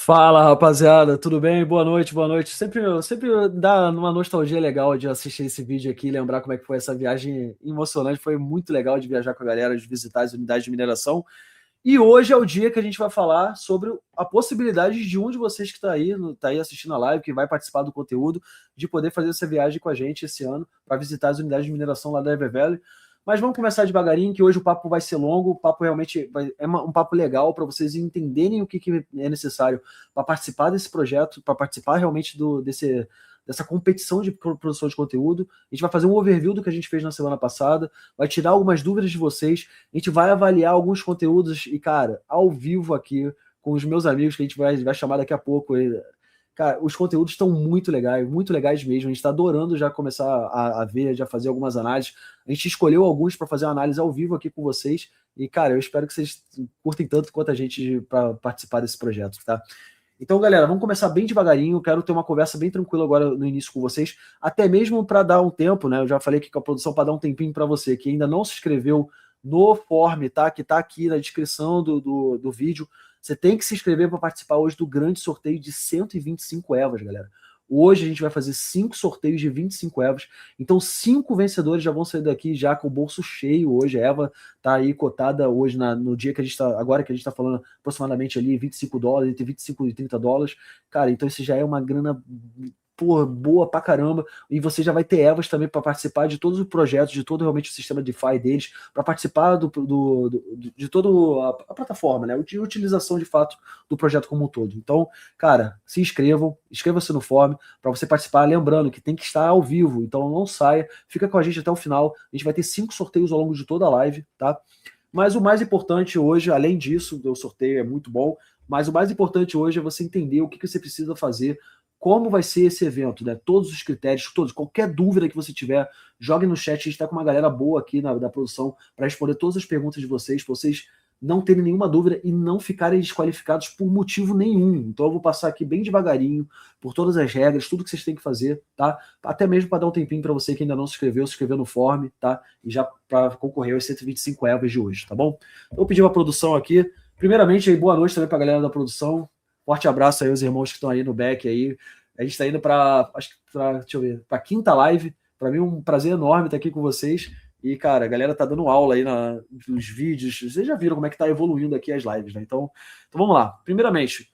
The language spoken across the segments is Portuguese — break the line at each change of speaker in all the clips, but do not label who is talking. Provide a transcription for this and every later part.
Fala, rapaziada, tudo bem? Boa noite, boa noite. Sempre dá uma nostalgia legal de assistir esse vídeo aqui, lembrar como é que foi essa viagem emocionante. Foi muito legal de viajar com a galera, de visitar as unidades de mineração. E hoje é o dia que a gente vai falar sobre a possibilidade de um de vocês que está aí, tá aí assistindo a live, que vai participar do conteúdo, de poder fazer essa viagem com a gente esse ano para visitar as unidades de mineração lá da Evervale. Mas vamos começar devagarinho, que hoje o papo vai ser longo, o papo realmente é um papo legal para vocês entenderem o que é necessário para participar desse projeto, para participar realmente dessa competição de produção de conteúdo. A gente vai fazer um overview do que a gente fez na semana passada, vai tirar algumas dúvidas de vocês, a gente vai avaliar alguns conteúdos e, cara, ao vivo aqui, com os meus amigos, que a gente vai chamar daqui a pouco. Cara, os conteúdos estão muito legais mesmo. A gente está adorando já começar a ver, já fazer algumas análises. A gente escolheu alguns para fazer uma análise ao vivo aqui com vocês. E, cara, eu espero que vocês curtem tanto quanto a gente para participar desse projeto, tá? Então, galera, vamos começar bem devagarinho. Quero ter uma conversa bem tranquila agora no início com vocês, até mesmo para dar um tempo, né? Eu já falei aqui com a produção para dar um tempinho para você que ainda não se inscreveu no form, tá? Que tá aqui na descrição do vídeo. Você tem que se inscrever para participar hoje do grande sorteio de 125 EVAs, galera. Hoje a gente vai fazer 5 sorteios de 25 EVAs. Então, 5 vencedores já vão sair daqui já com o bolso cheio hoje. A EVA tá aí cotada hoje no dia que a gente tá, agora que a gente tá falando aproximadamente ali $25, entre 25 e $30. Cara, então isso já é uma grana, pô, boa pra caramba, e você já vai ter EVAs também para participar de todos os projetos, de todo realmente o sistema DeFi deles, para participar de toda a plataforma, né? De utilização de fato do projeto como um todo. Então, cara, se inscrevam, inscreva-se no form para você participar, lembrando que tem que estar ao vivo, então não saia, fica com a gente até o final. A gente vai ter 5 sorteios ao longo de toda a live, tá? Mas o mais importante hoje, além disso, o sorteio é muito bom, mas o mais importante hoje é você entender o que você precisa fazer, como vai ser esse evento, né? Todos os critérios, todos, qualquer dúvida que você tiver, jogue no chat. A gente está com uma galera boa aqui da produção para responder todas as perguntas de vocês, para vocês não terem nenhuma dúvida e não ficarem desqualificados por motivo nenhum. Então eu vou passar aqui bem devagarinho por todas as regras, tudo que vocês têm que fazer, tá? Até mesmo para dar um tempinho para você que ainda não se inscreveu no form, tá? E já para concorrer aos 125 EVAs de hoje, tá bom? Então eu pedi para a produção aqui, primeiramente aí, boa noite também para a galera da produção. Forte abraço aí aos irmãos que estão aí no back aí. A gente está indo para, deixa eu ver, para a quinta live. Para mim é um prazer enorme estar aqui com vocês. E, cara, a galera tá dando aula aí nos vídeos. Vocês já viram como é que tá evoluindo aqui as lives, né? Então vamos lá. Primeiramente,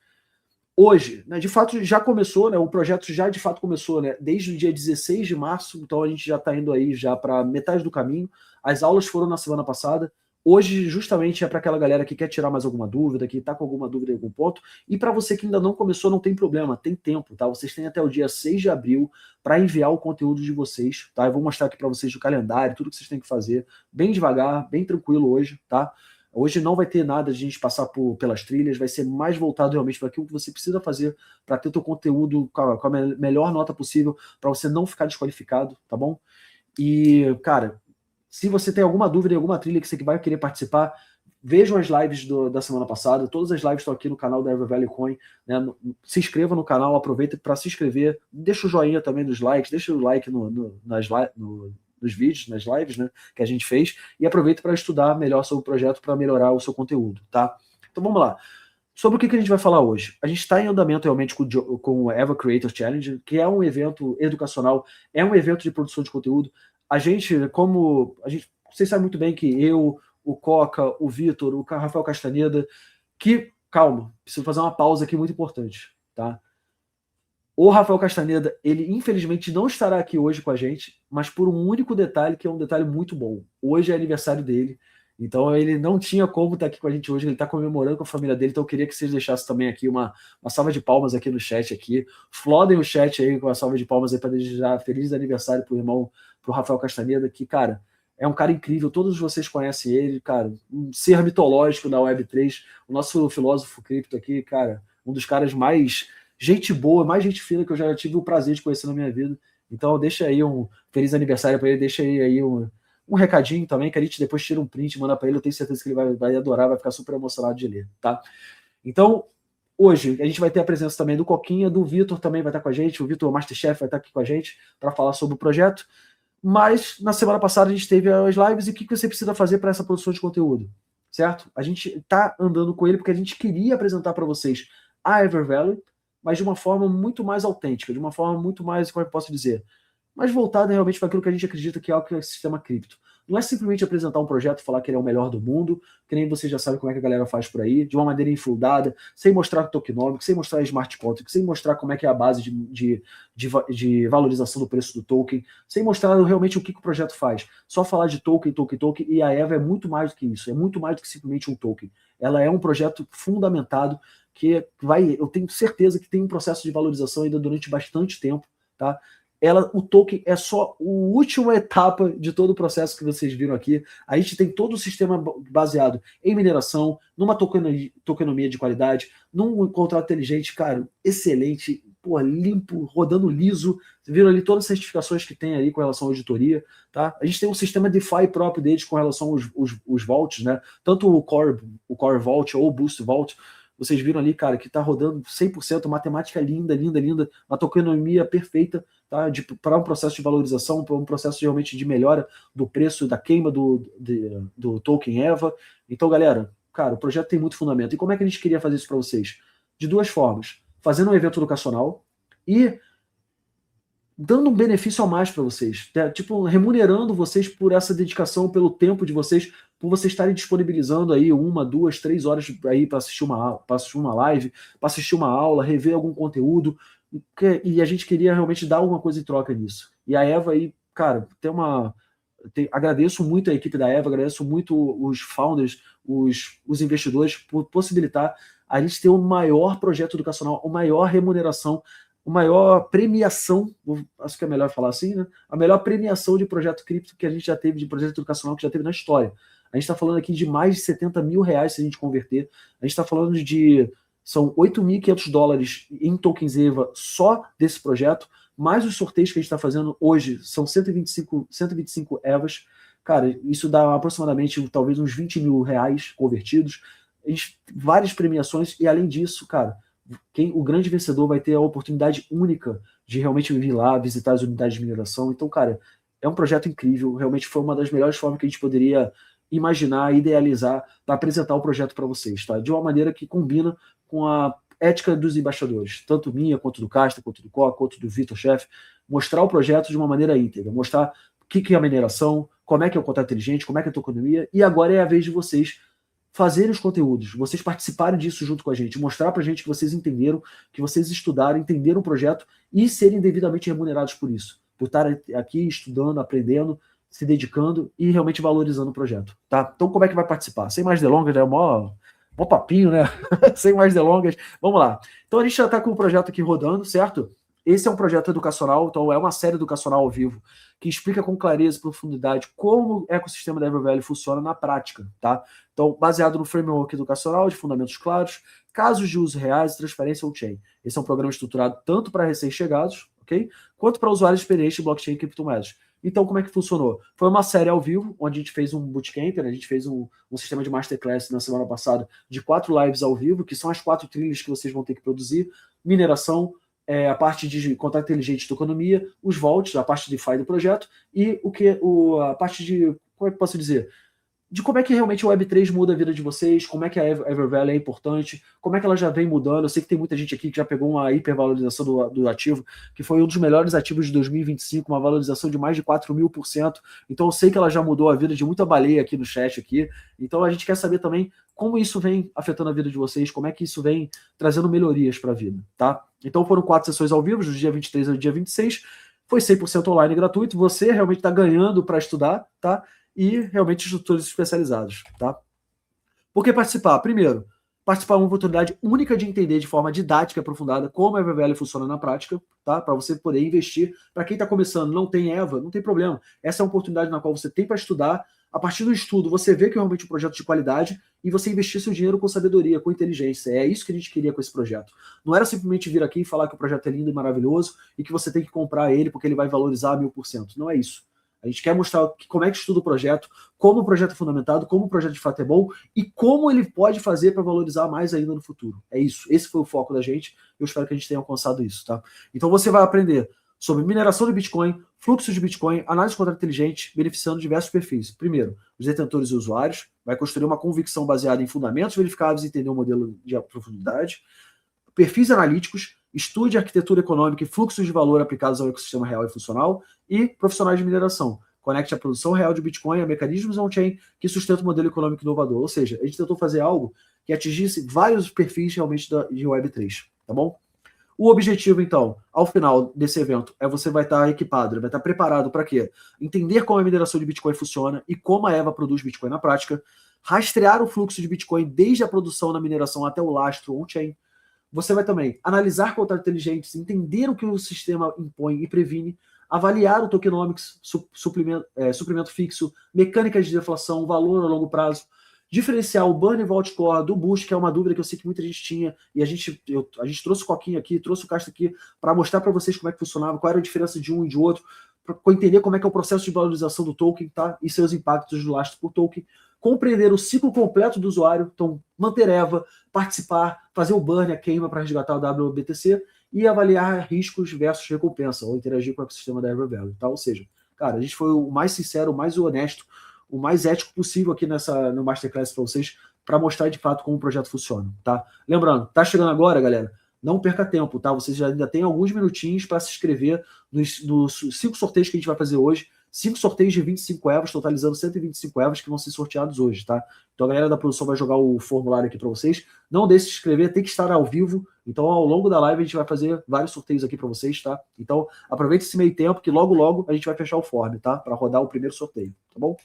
hoje, né, de fato já começou, né? O projeto já de fato começou, né? Desde o dia 16 de março, então a gente já está indo aí já para metade do caminho. As aulas foram na semana passada. Hoje, justamente, é para aquela galera que quer tirar mais alguma dúvida, que está com alguma dúvida em algum ponto. E para você que ainda não começou, não tem problema, tem tempo, tá? Vocês têm até o dia 6 de abril para enviar o conteúdo de vocês, tá? Eu vou mostrar aqui para vocês o calendário, tudo que vocês têm que fazer, bem devagar, bem tranquilo hoje, tá? Hoje não vai ter nada de a gente passar pelas trilhas, vai ser mais voltado realmente para aquilo que você precisa fazer para ter o seu conteúdo com a melhor nota possível, para você não ficar desqualificado, tá bom? E, cara, se você tem alguma dúvida em alguma trilha que você vai querer participar, vejam as lives da semana passada. Todas as lives estão aqui no canal da Evervale Coin, né? Se inscreva no canal, aproveita para se inscrever, deixa o joinha também nos likes, deixa o like nos vídeos, nas lives, né, que a gente fez, e aproveita para estudar melhor sobre o projeto, para melhorar o seu conteúdo, tá? Então vamos lá. Sobre o que a gente vai falar hoje? A gente está em andamento realmente com o Eva Creator Challenge, que é um evento educacional, é um evento de produção de conteúdo. Vocês sabem muito bem que eu, o Coca, o Vitor, o Rafael Castaneda, calma, preciso fazer uma pausa aqui muito importante, tá? O Rafael Castaneda, ele infelizmente não estará aqui hoje com a gente, mas por um único detalhe, que é um detalhe muito bom. Hoje é aniversário dele, então ele não tinha como estar aqui com a gente hoje, ele está comemorando com a família dele, então eu queria que vocês deixassem também aqui uma salva de palmas aqui no chat aqui. Flodem o chat aí com a salva de palmas aí para desejar feliz aniversário pro Rafael Castaneda, que, cara, é um cara incrível, todos vocês conhecem ele, cara, um ser mitológico da Web3, o nosso filósofo cripto aqui, cara, um dos caras mais gente boa, mais gente fina que eu já tive o prazer de conhecer na minha vida. Então deixa aí um feliz aniversário para ele, deixa aí um recadinho também, que a gente depois tira um print, manda para ele, eu tenho certeza que ele vai adorar, vai ficar super emocionado de ler, tá? Então, hoje a gente vai ter a presença também do Coquinha, do Vitor também vai estar com a gente, o Vitor Masterchef vai estar aqui com a gente para falar sobre o projeto. Mas na semana passada a gente teve as lives, e o que você precisa fazer para essa produção de conteúdo, certo? A gente está andando com ele porque a gente queria apresentar para vocês a Evervalley, mas de uma forma muito mais autêntica, de uma forma muito mais, como é que eu posso dizer, mais voltada realmente para aquilo que a gente acredita que é o que é o sistema cripto. Não é simplesmente apresentar um projeto e falar que ele é o melhor do mundo, que nem você já sabe como é que a galera faz por aí, de uma maneira infundada, sem mostrar tokenomics, sem mostrar smart contract, sem mostrar como é que é a base de valorização do preço do token, sem mostrar realmente o que o projeto faz. Só falar de token, token, token, e a EVA é muito mais do que isso, é muito mais do que simplesmente um token. Ela é um projeto fundamentado que vai, eu tenho certeza que tem um processo de valorização ainda durante bastante tempo, tá? O token é só a última etapa de todo o processo que vocês viram aqui. A gente tem todo o sistema baseado em mineração, numa tokenomia de qualidade, num contrato inteligente, cara, excelente, pô, limpo, rodando liso. Vocês viram ali todas as certificações que tem aí com relação à auditoria, tá? A gente tem um sistema DeFi próprio deles com relação aos vaults, né? Tanto o Core Vault ou o Boost Vault, vocês viram ali, cara, que tá rodando 100%, matemática linda, linda, linda, uma tokenomia perfeita, tá? Para um processo de valorização, para um processo realmente de melhora do preço, da queima do token EVA. Então, galera, cara, o projeto tem muito fundamento. E como é que a gente queria fazer isso para vocês? De duas formas. Fazendo um evento educacional e dando um benefício a mais para vocês, né? Tipo, remunerando vocês por essa dedicação, pelo tempo de vocês, por vocês estarem disponibilizando aí 1, 2, 3 horas aí para assistir uma live, para assistir uma aula, rever algum conteúdo, e a gente queria realmente dar alguma coisa em troca nisso. E a Eva aí, cara, agradeço muito a equipe da Eva, agradeço muito os founders, os investidores por possibilitar a gente ter o maior projeto educacional, a maior remuneração, a maior premiação, acho que é melhor falar assim, né? A melhor premiação de projeto cripto que a gente já teve, de projeto educacional que já teve na história. A gente está falando aqui de mais de 70 mil reais se a gente converter. A gente está falando são $8.500 em tokens EVA só desse projeto, mais os sorteios que a gente está fazendo hoje, são 125 EVAs. Cara, isso dá aproximadamente talvez uns 20 mil reais convertidos. Várias premiações, e além disso, cara, o grande vencedor vai ter a oportunidade única de realmente vir lá, visitar as unidades de mineração. Então, cara, é um projeto incrível, realmente foi uma das melhores formas que a gente poderia imaginar, idealizar, para apresentar o projeto para vocês, tá? De uma maneira que combina com a ética dos embaixadores, tanto minha, quanto do Casta, quanto do Coca, quanto do Vitor Chef, mostrar o projeto de uma maneira íntegra, mostrar o que é a mineração, como é que é o contrato inteligente, como é que é a tokenomia, e agora é a vez de vocês fazerem os conteúdos, vocês participarem disso junto com a gente, mostrar pra gente que vocês entenderam, que vocês estudaram, entenderam o projeto e serem devidamente remunerados por isso, por estar aqui estudando, aprendendo, se dedicando e realmente valorizando o projeto, tá? Então como é que vai participar? Sem mais delongas, é mó papinho, né? Sem mais delongas, vamos lá. Então a gente já tá com o projeto aqui rodando, certo? Esse é um projeto educacional, então é uma série educacional ao vivo que explica com clareza e profundidade como o ecossistema da Evervalley funciona na prática, tá? Então, baseado no framework educacional de fundamentos claros, casos de uso reais e transferência on-chain. Esse é um programa estruturado tanto para recém-chegados, ok? Quanto para usuários experientes de blockchain e criptomoedas. Então, como é que funcionou? Foi uma série ao vivo, onde a gente fez um bootcamp, né? A gente fez um sistema de masterclass na semana passada de 4 lives ao vivo, que são as 4 trilhas que vocês vão ter que produzir: mineração, a parte de contrato inteligente de economia, os vaults, a parte de DeFi do projeto, e a parte de, como é que eu posso dizer? De como é que realmente o Web3 muda a vida de vocês, como é que a Evervalley é importante, como é que ela já vem mudando. Eu sei que tem muita gente aqui que já pegou uma hipervalorização do ativo, que foi um dos melhores ativos de 2025, uma valorização de mais de 4.000%. Então eu sei que ela já mudou a vida de muita baleia aqui no chat aqui. Então a gente quer saber também como isso vem afetando a vida de vocês, como é que isso vem trazendo melhorias para a vida, tá? Então foram 4 sessões ao vivo, do dia 23 ao dia 26. Foi 100% online e gratuito. Você realmente está ganhando para estudar, tá? E realmente instrutores especializados, tá? Por que participar? Primeiro, participar é uma oportunidade única de entender de forma didática e aprofundada como a Evervalley funciona na prática, tá? Para você poder investir. Para quem está começando, não tem EVA, não tem problema. Essa é uma oportunidade na qual você tem para estudar. A partir do estudo, você vê que é realmente um projeto de qualidade e você investir seu dinheiro com sabedoria, com inteligência. É isso que a gente queria com esse projeto. Não era simplesmente vir aqui e falar que o projeto é lindo e maravilhoso e que você tem que comprar ele porque ele vai valorizar 1000%. Não é isso. A gente quer mostrar como é que estuda o projeto, como o projeto é fundamentado, como o projeto de fato é bom e como ele pode fazer para valorizar mais ainda no futuro. É isso. Esse foi o foco da gente. Eu espero que a gente tenha alcançado isso, tá? Então você vai aprender sobre mineração de Bitcoin, fluxo de Bitcoin, análise de contrato inteligente, beneficiando diversos perfis. Primeiro, os detentores e usuários. Vai construir uma convicção baseada em fundamentos verificáveis e entender o modelo de profundidade. perfis analíticos, estude arquitetura econômica e fluxos de valor aplicados ao ecossistema real e funcional, e profissionais de mineração. Conecte a produção real de Bitcoin a mecanismos on-chain que sustentam o modelo econômico inovador. Ou seja, a gente tentou fazer algo que atingisse vários perfis realmente de Web3, tá bom? O objetivo, então, ao final desse evento, é você vai estar equipado, vai estar preparado para quê? Entender como a mineração de Bitcoin funciona e como a EVA produz Bitcoin na prática, rastrear o fluxo de Bitcoin desde a produção na mineração até o lastro on-chain. Você vai também analisar contratos inteligentes, entender o que o sistema impõe e previne, avaliar o tokenomics, suprimento fixo, mecânicas de deflação, valor a longo prazo, diferenciar o Burn e Vault Core do Boost, que é uma dúvida que eu sei que muita gente tinha, e a gente trouxe o Coquinho aqui, trouxe o Castro aqui, para mostrar para vocês como é que funcionava, qual era a diferença de um e de outro, para entender como é que é o processo de valorização do token, tá? E seus impactos do lastro por token, compreender o ciclo completo do usuário, então manter EVA, participar, fazer o burn, a queima para resgatar o WBTC e avaliar riscos versus recompensa, ou interagir com o ecossistema da EverValue, tá? Ou seja, cara, a gente foi o mais sincero, o mais honesto, o mais ético possível aqui no Masterclass para vocês, para mostrar de fato como o projeto funciona, tá? Lembrando, tá chegando agora, galera, não perca tempo, tá? Vocês já ainda tem alguns minutinhos para se inscrever nos 5 sorteios que a gente vai fazer hoje. 5 sorteios de 25 EVAs, totalizando 125 EVAs que vão ser sorteados hoje, tá? Então a galera da produção vai jogar o formulário aqui para vocês. Não deixe de se inscrever, tem que estar ao vivo. Então ao longo da live a gente vai fazer vários sorteios aqui para vocês, tá? Então aproveite esse meio tempo que logo a gente vai fechar o form, tá? Para rodar o primeiro sorteio, tá bom?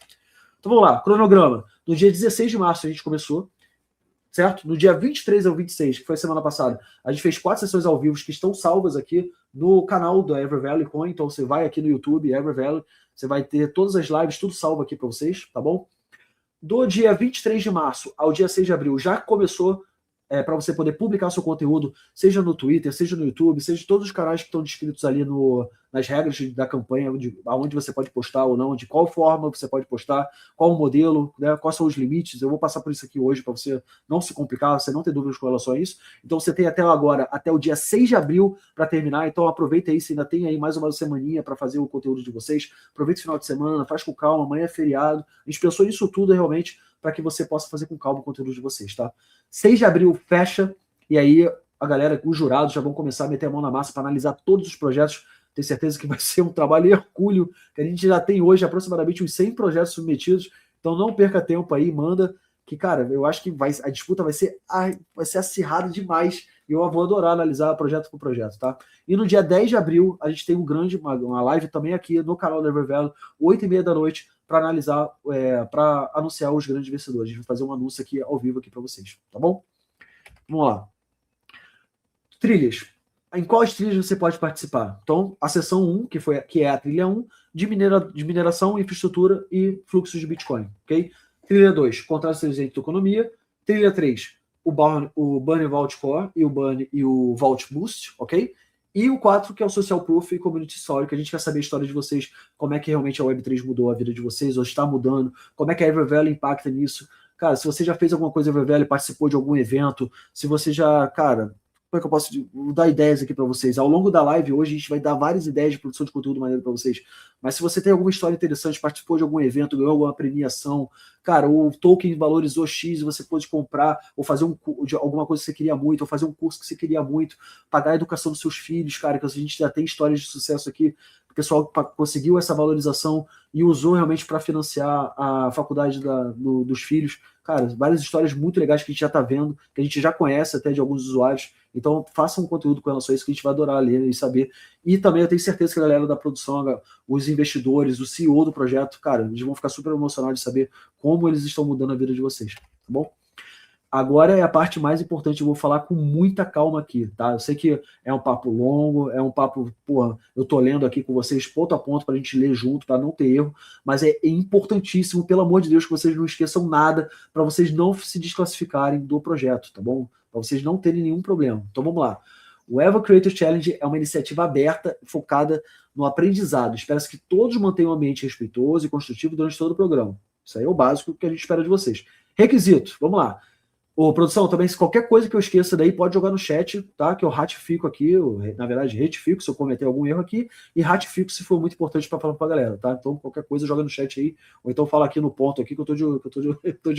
Então vamos lá, cronograma. No dia 16 de março a gente começou, certo? No dia 23 ao 26, que foi a semana passada, a gente fez 4 sessões ao vivo que estão salvas aqui no canal da EverValue Coin. Então você vai aqui no YouTube, EverValue, você vai ter todas as lives, tudo salvo aqui para vocês, tá bom? Do dia 23 de março ao dia 6 de abril, já começou para você poder publicar seu conteúdo, seja no Twitter, seja no YouTube, seja em todos os canais que estão descritos ali nas regras da campanha, aonde você pode postar ou não, de qual forma você pode postar, qual o modelo, né, quais são os limites. Eu vou passar por isso aqui hoje para você não se complicar, você não ter dúvidas com relação a isso. Então você tem até agora, até o dia 6 de abril para terminar, então aproveita aí, você ainda tem aí mais uma semaninha para fazer o conteúdo de vocês, aproveita o final de semana, faz com calma, amanhã é feriado, a gente pensou nisso tudo realmente para que você possa fazer com calma o conteúdo de vocês, tá? 6 de abril fecha, e aí a galera, os jurados já vão começar a meter a mão na massa para analisar todos os projetos. Tenho certeza que vai ser um trabalho hercúleo, que a gente já tem hoje aproximadamente uns 100 projetos submetidos, então não perca tempo aí, manda, que, cara, eu acho que a disputa vai ser acirrada demais, e eu vou adorar analisar projeto por projeto, tá? E no dia 10 de abril, a gente tem uma live também aqui no canal da EverValue, 8h30 da noite, para analisar, para anunciar os grandes vencedores. A gente vai fazer um anúncio aqui ao vivo aqui para vocês, tá bom? Vamos lá. Trilhas. Em quais trilhas você pode participar? Então, a seção 1, que é a trilha 1, de mineração, infraestrutura e fluxos de Bitcoin, ok? Trilha 2, contratos inteligentes de economia. Trilha 3, o Burn Vault Core e o Vault Boost, ok? E o 4, que é o Social Proof e Community Story, que a gente quer saber a história de vocês, como é que realmente a Web3 mudou a vida de vocês, ou está mudando, como é que a EverValue impacta nisso. Cara, se você já fez alguma coisa EverValue, participou de algum evento, se você já, cara, como é que eu posso dar ideias aqui para vocês? Ao longo da live hoje a gente vai dar várias ideias de produção de conteúdo maneiro para vocês. Mas se você tem alguma história interessante, participou de algum evento, ganhou alguma premiação, cara, o token valorizou X e você pôde comprar, ou fazer alguma coisa que você queria muito, ou fazer um curso que você queria muito, pagar a educação dos seus filhos, cara, que a gente já tem histórias de sucesso aqui, o pessoal conseguiu essa valorização e usou realmente para financiar a faculdade dos filhos. Cara, várias histórias muito legais que a gente já está vendo, que a gente já conhece até de alguns usuários. Então, façam um conteúdo com relação a isso que a gente vai adorar ler e saber. E também eu tenho certeza que a galera da produção, os investidores, o CEO do projeto, cara, eles vão ficar super emocionados de saber como eles estão mudando a vida de vocês, tá bom? Agora é a parte mais importante, eu vou falar com muita calma aqui, tá? Eu sei que é um papo longo, é um papo, porra, eu tô lendo aqui com vocês ponto a ponto pra gente ler junto, para não ter erro, mas é importantíssimo, pelo amor de Deus, que vocês não esqueçam nada, para vocês não se desclassificarem do projeto, tá bom? Para vocês não terem nenhum problema. Então vamos lá. O Eva Creator Challenge é uma iniciativa aberta, focada no aprendizado. Espera-se que todos mantenham um ambiente respeitoso e construtivo durante todo o programa. Isso aí é o básico que a gente espera de vocês. Requisitos, vamos lá. Ô, produção, também, se qualquer coisa que eu esqueça daí, pode jogar no chat, tá? Que eu ratifico aqui, na verdade, retifico se eu cometer algum erro aqui, e ratifico se for muito importante para falar pra galera, tá? Então, qualquer coisa, joga no chat aí, ou então fala aqui no ponto aqui que eu tô de olho. Então,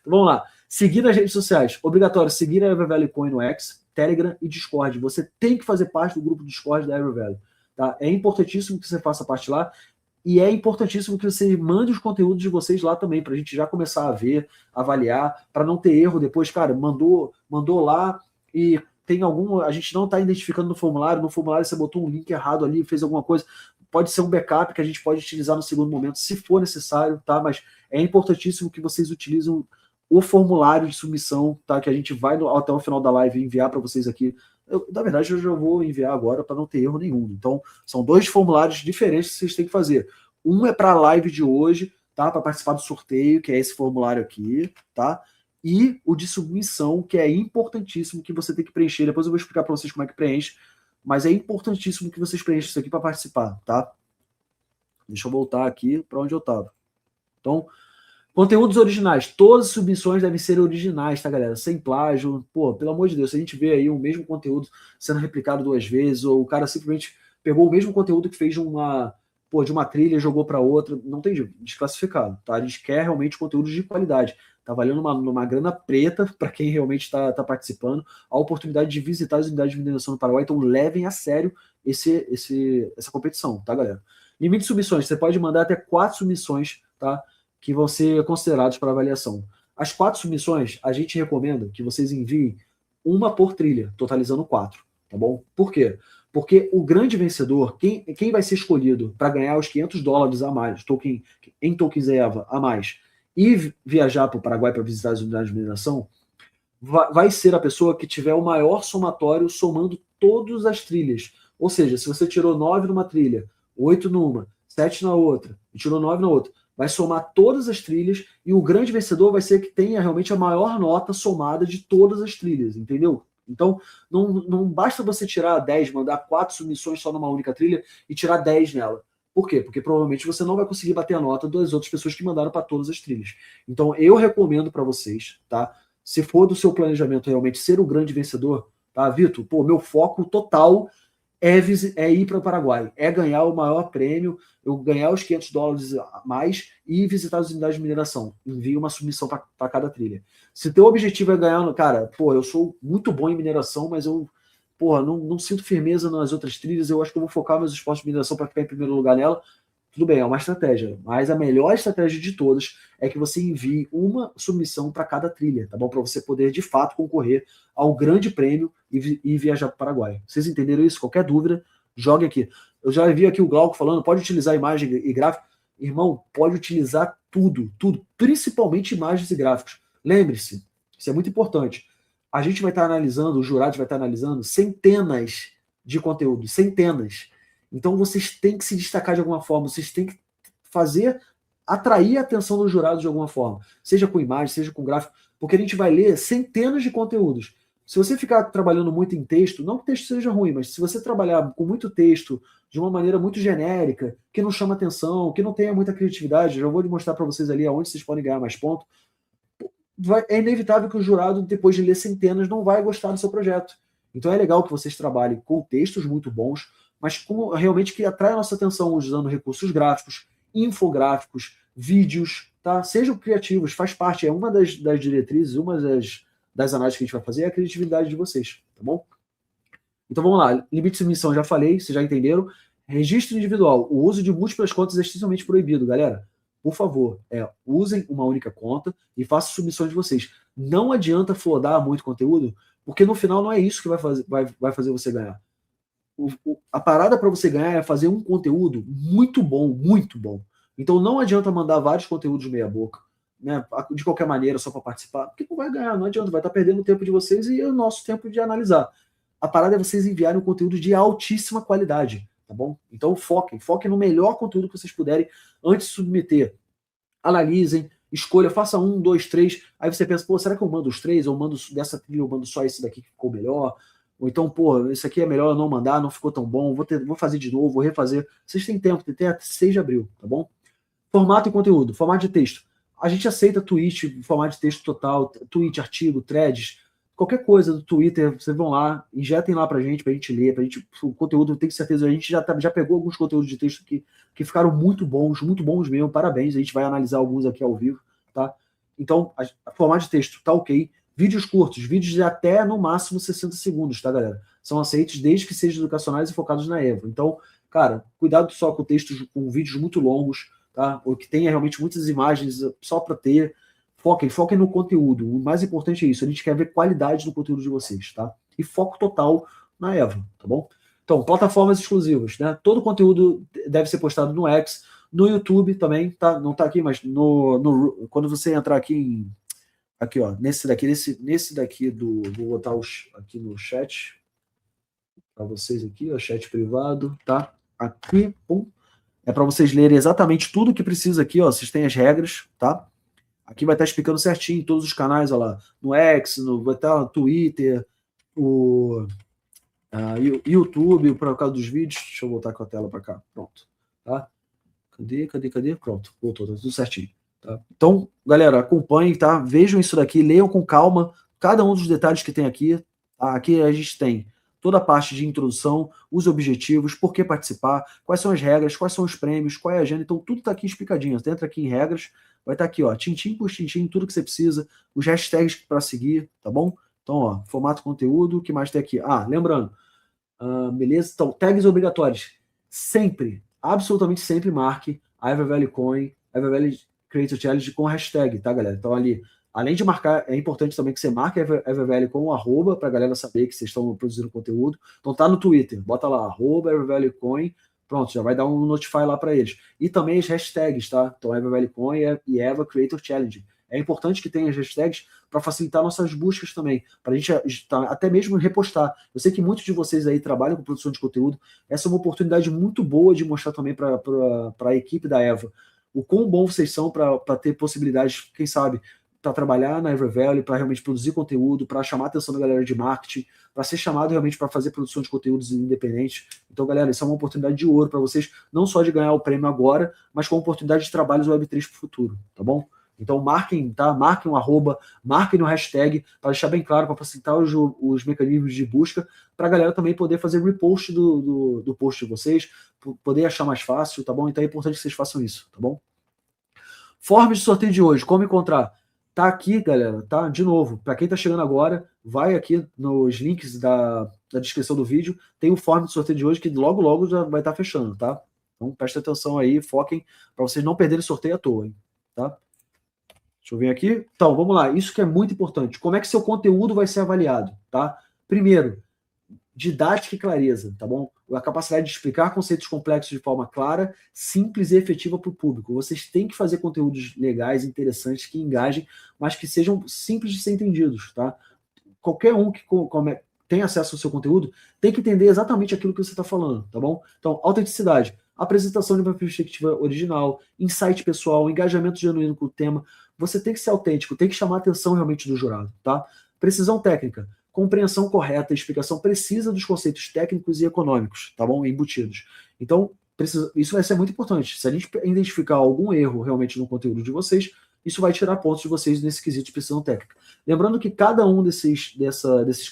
vamos lá. Seguir nas redes sociais. Obrigatório, seguir a Evervalley Coin no X, Telegram e Discord. Você tem que fazer parte do grupo Discord da Evervalley, tá? É importantíssimo que você faça parte lá. E é importantíssimo que você mande os conteúdos de vocês lá também, para a gente já começar a ver, avaliar, para não ter erro depois. Cara, mandou lá e tem algum. A gente não está identificando no formulário você botou um link errado ali, fez alguma coisa. Pode ser um backup que a gente pode utilizar no segundo momento, se for necessário, tá? Mas é importantíssimo que vocês utilizem o formulário de submissão, tá? Que a gente vai até o final da live enviar para vocês aqui. Na verdade, eu já vou enviar agora para não ter erro nenhum. Então, são 2 formulários diferentes que vocês têm que fazer. Um é para a live de hoje, tá? Para participar do sorteio, que é esse formulário aqui, tá? E o de submissão, que é importantíssimo, que você tem que preencher. Depois eu vou explicar para vocês como é que preenche, mas é importantíssimo que vocês preenchem isso aqui para participar, tá? Deixa eu voltar aqui para onde eu estava. Então, conteúdos originais. Todas as submissões devem ser originais, tá, galera? Sem plágio. Pô, pelo amor de Deus, se a gente vê aí o mesmo conteúdo sendo replicado 2 vezes, ou o cara simplesmente pegou o mesmo conteúdo que fez de uma trilha e jogou para outra, não tem jeito, desclassificado, tá? A gente quer realmente conteúdos de qualidade. Tá valendo uma grana preta para quem realmente está participando, a oportunidade de visitar as unidades de mineração no Paraguai, então levem a sério essa competição, tá, galera? Limite de submissões, você pode mandar até 4 submissões, tá? Que vão ser considerados para avaliação. As 4 submissões, a gente recomenda que vocês enviem uma por trilha, totalizando 4, tá bom? Por quê? Porque o grande vencedor, quem vai ser escolhido para ganhar os $500 a mais, em tokens EVA a mais, e viajar para o Paraguai para visitar as unidades de mineração, vai ser a pessoa que tiver o maior somatório somando todas as trilhas. Ou seja, se você tirou 9 numa trilha, 8 numa, 7 na outra, e tirou 9 na outra, vai somar todas as trilhas e o grande vencedor vai ser que tenha realmente a maior nota somada de todas as trilhas, entendeu? Então, não basta você tirar 10, mandar 4 submissões só numa única trilha e tirar 10 nela. Por quê? Porque provavelmente você não vai conseguir bater a nota das outras pessoas que mandaram para todas as trilhas. Então, eu recomendo para vocês, tá? Se for do seu planejamento realmente ser o grande vencedor, tá, Vitor? Pô, meu foco total é ir para o Paraguai, é ganhar o maior prêmio, eu ganhar os $500 a mais e visitar as unidades de mineração. Envie uma submissão para cada trilha. Se teu objetivo é ganhar, cara, pô, eu sou muito bom em mineração, mas eu, porra, não sinto firmeza nas outras trilhas, eu acho que eu vou focar meus esforços de mineração para ficar em primeiro lugar nela. Tudo bem, é uma estratégia, mas a melhor estratégia de todas é que você envie uma submissão para cada trilha, tá bom? Para você poder, de fato, concorrer ao grande prêmio e viajar para o Paraguai. Vocês entenderam isso? Qualquer dúvida, jogue aqui. Eu já vi aqui o Glauco falando, pode utilizar imagem e gráfico. Irmão, pode utilizar tudo, principalmente imagens e gráficos. Lembre-se, isso é muito importante. A gente vai estar analisando, o jurado vai estar analisando centenas de conteúdos, centenas. Então vocês têm que se destacar de alguma forma, vocês têm que atrair a atenção dos jurados de alguma forma, seja com imagem, seja com gráfico, porque a gente vai ler centenas de conteúdos. Se você ficar trabalhando muito em texto, não que o texto seja ruim, mas se você trabalhar com muito texto, de uma maneira muito genérica, que não chama atenção, que não tenha muita criatividade, já vou mostrar para vocês ali aonde vocês podem ganhar mais pontos, é inevitável que o jurado, depois de ler centenas, não vai gostar do seu projeto. Então é legal que vocês trabalhem com textos muito bons, mas com realmente que atrai a nossa atenção usando recursos gráficos, infográficos, vídeos, tá? Sejam criativos, faz parte, é uma das diretrizes, uma das análises que a gente vai fazer é a criatividade de vocês, tá bom? Então vamos lá, limite de submissão, já falei, vocês já entenderam. Registro individual, o uso de múltiplas contas é extremamente proibido, galera. Por favor, usem uma única conta e façam submissões de vocês. Não adianta flodar muito conteúdo, porque no final não é isso que vai fazer você ganhar. A parada para você ganhar é fazer um conteúdo muito bom, muito bom. Então não adianta mandar vários conteúdos meia boca, né, de qualquer maneira, só para participar, porque não vai ganhar, não adianta, vai estar perdendo o tempo de vocês e o nosso tempo de analisar. A parada é vocês enviarem um conteúdo de altíssima qualidade, tá bom? Então foquem no melhor conteúdo que vocês puderem antes de submeter. Analisem, escolha, faça 1, 2, 3, aí você pensa, pô, será que eu mando os 3, ou mando dessa trilha, eu mando só esse daqui que ficou melhor? Ou então, pô, isso aqui é melhor eu não mandar, não ficou tão bom, vou fazer de novo, vou refazer. Vocês têm tempo, tem até 6 de abril, tá bom? Formato e conteúdo, formato de texto. A gente aceita tweet, formato de texto total, tweet, artigo, threads, qualquer coisa do Twitter, vocês vão lá, injetem lá pra gente ler, o conteúdo, eu tenho certeza, a gente já pegou alguns conteúdos de texto que ficaram muito bons mesmo, parabéns, a gente vai analisar alguns aqui ao vivo, tá? Então, a formato de texto tá ok. Vídeos curtos, vídeos de até no máximo 60 segundos, tá, galera? São aceitos desde que sejam educacionais e focados na EVA. Então, cara, cuidado só com textos, com vídeos muito longos, tá? Ou que tenha realmente muitas imagens só para ter. Foquem no conteúdo. O mais importante é isso. A gente quer ver qualidade no conteúdo de vocês, tá? E foco total na EVA, tá bom? Então, plataformas exclusivas, né? Todo o conteúdo deve ser postado no X, no YouTube também, tá? Não tá aqui, mas quando você entrar aqui aqui, ó, nesse daqui vou botar aqui no chat para vocês aqui, ó, chat privado, tá? Aqui, pum. É para vocês lerem exatamente tudo que precisa aqui, ó. Vocês têm as regras, tá? Aqui vai estar explicando certinho em todos os canais, ó lá, no X, vai estar no Twitter, o YouTube, por causa dos vídeos. Deixa eu voltar com a tela para cá. Pronto. Tá? Cadê? Pronto. Voltou, tá tudo certinho. Tá? Então, galera, acompanhem, tá? Vejam isso daqui, leiam com calma cada um dos detalhes que tem aqui. Tá? Aqui a gente tem toda a parte de introdução, os objetivos, por que participar, quais são as regras, quais são os prêmios, qual é a agenda. Então, tudo está aqui explicadinho. Você entra aqui em regras, vai estar aqui, ó, tintim por tintim, tudo que você precisa, os hashtags para seguir, tá bom? Então, ó, formato conteúdo, o que mais tem aqui? Lembrando, beleza? Então, tags obrigatórios. Sempre, absolutamente sempre marque a Evervalley Coin, Evervalley Creator Challenge com hashtag, tá, galera? Então, ali, além de marcar, é importante também que você marque a Evervalley com um arroba, para a galera saber que vocês estão produzindo conteúdo. Então, tá no Twitter, bota lá, arroba Evervalley Coin, pronto, já vai dar um notify lá para eles. E também as hashtags, tá? Então, Evervalley Coin e Eva Creator Challenge. É importante que tenha as hashtags para facilitar nossas buscas também, para a gente até mesmo repostar. Eu sei que muitos de vocês aí trabalham com produção de conteúdo, essa é uma oportunidade muito boa de mostrar também para a equipe da Eva o quão bom vocês são para ter possibilidades, quem sabe, para trabalhar na Evervalley, para realmente produzir conteúdo, para chamar a atenção da galera de marketing, para ser chamado realmente para fazer produção de conteúdos independentes. Então, galera, isso é uma oportunidade de ouro para vocês, não só de ganhar o prêmio agora, mas com oportunidade de trabalhos Web3 para o futuro, tá bom? Então marquem, tá? Marquem um arroba, marquem no hashtag, para deixar bem claro, para facilitar os mecanismos de busca, para a galera também poder fazer repost do post de vocês, poder achar mais fácil, tá bom? Então é importante que vocês façam isso, tá bom? Formas de sorteio de hoje, como encontrar? Tá aqui, galera, tá? De novo, para quem tá chegando agora, vai aqui nos links da descrição do vídeo, tem o form de sorteio de hoje, que logo já vai estar fechando, tá? Então prestem atenção aí, foquem, para vocês não perderem sorteio à toa, hein? Tá? Deixa eu ver aqui. Então, vamos lá. Isso que é muito importante. Como é que seu conteúdo vai ser avaliado, tá? Primeiro, didática e clareza, tá bom? A capacidade de explicar conceitos complexos de forma clara, simples e efetiva para o público. Vocês têm que fazer conteúdos legais, interessantes, que engajem, mas que sejam simples de ser entendidos, tá? Qualquer um que tem acesso ao seu conteúdo tem que entender exatamente aquilo que você está falando, tá bom? Então, autenticidade, apresentação de uma perspectiva original, insight pessoal, engajamento genuíno com o tema. Você tem que ser autêntico, tem que chamar a atenção realmente do jurado, tá? Precisão técnica, compreensão correta, explicação precisa dos conceitos técnicos e econômicos, tá bom? Embutidos. Então, isso vai ser muito importante. Se a gente identificar algum erro realmente no conteúdo de vocês, isso vai tirar pontos de vocês nesse quesito de precisão técnica. Lembrando que cada um desses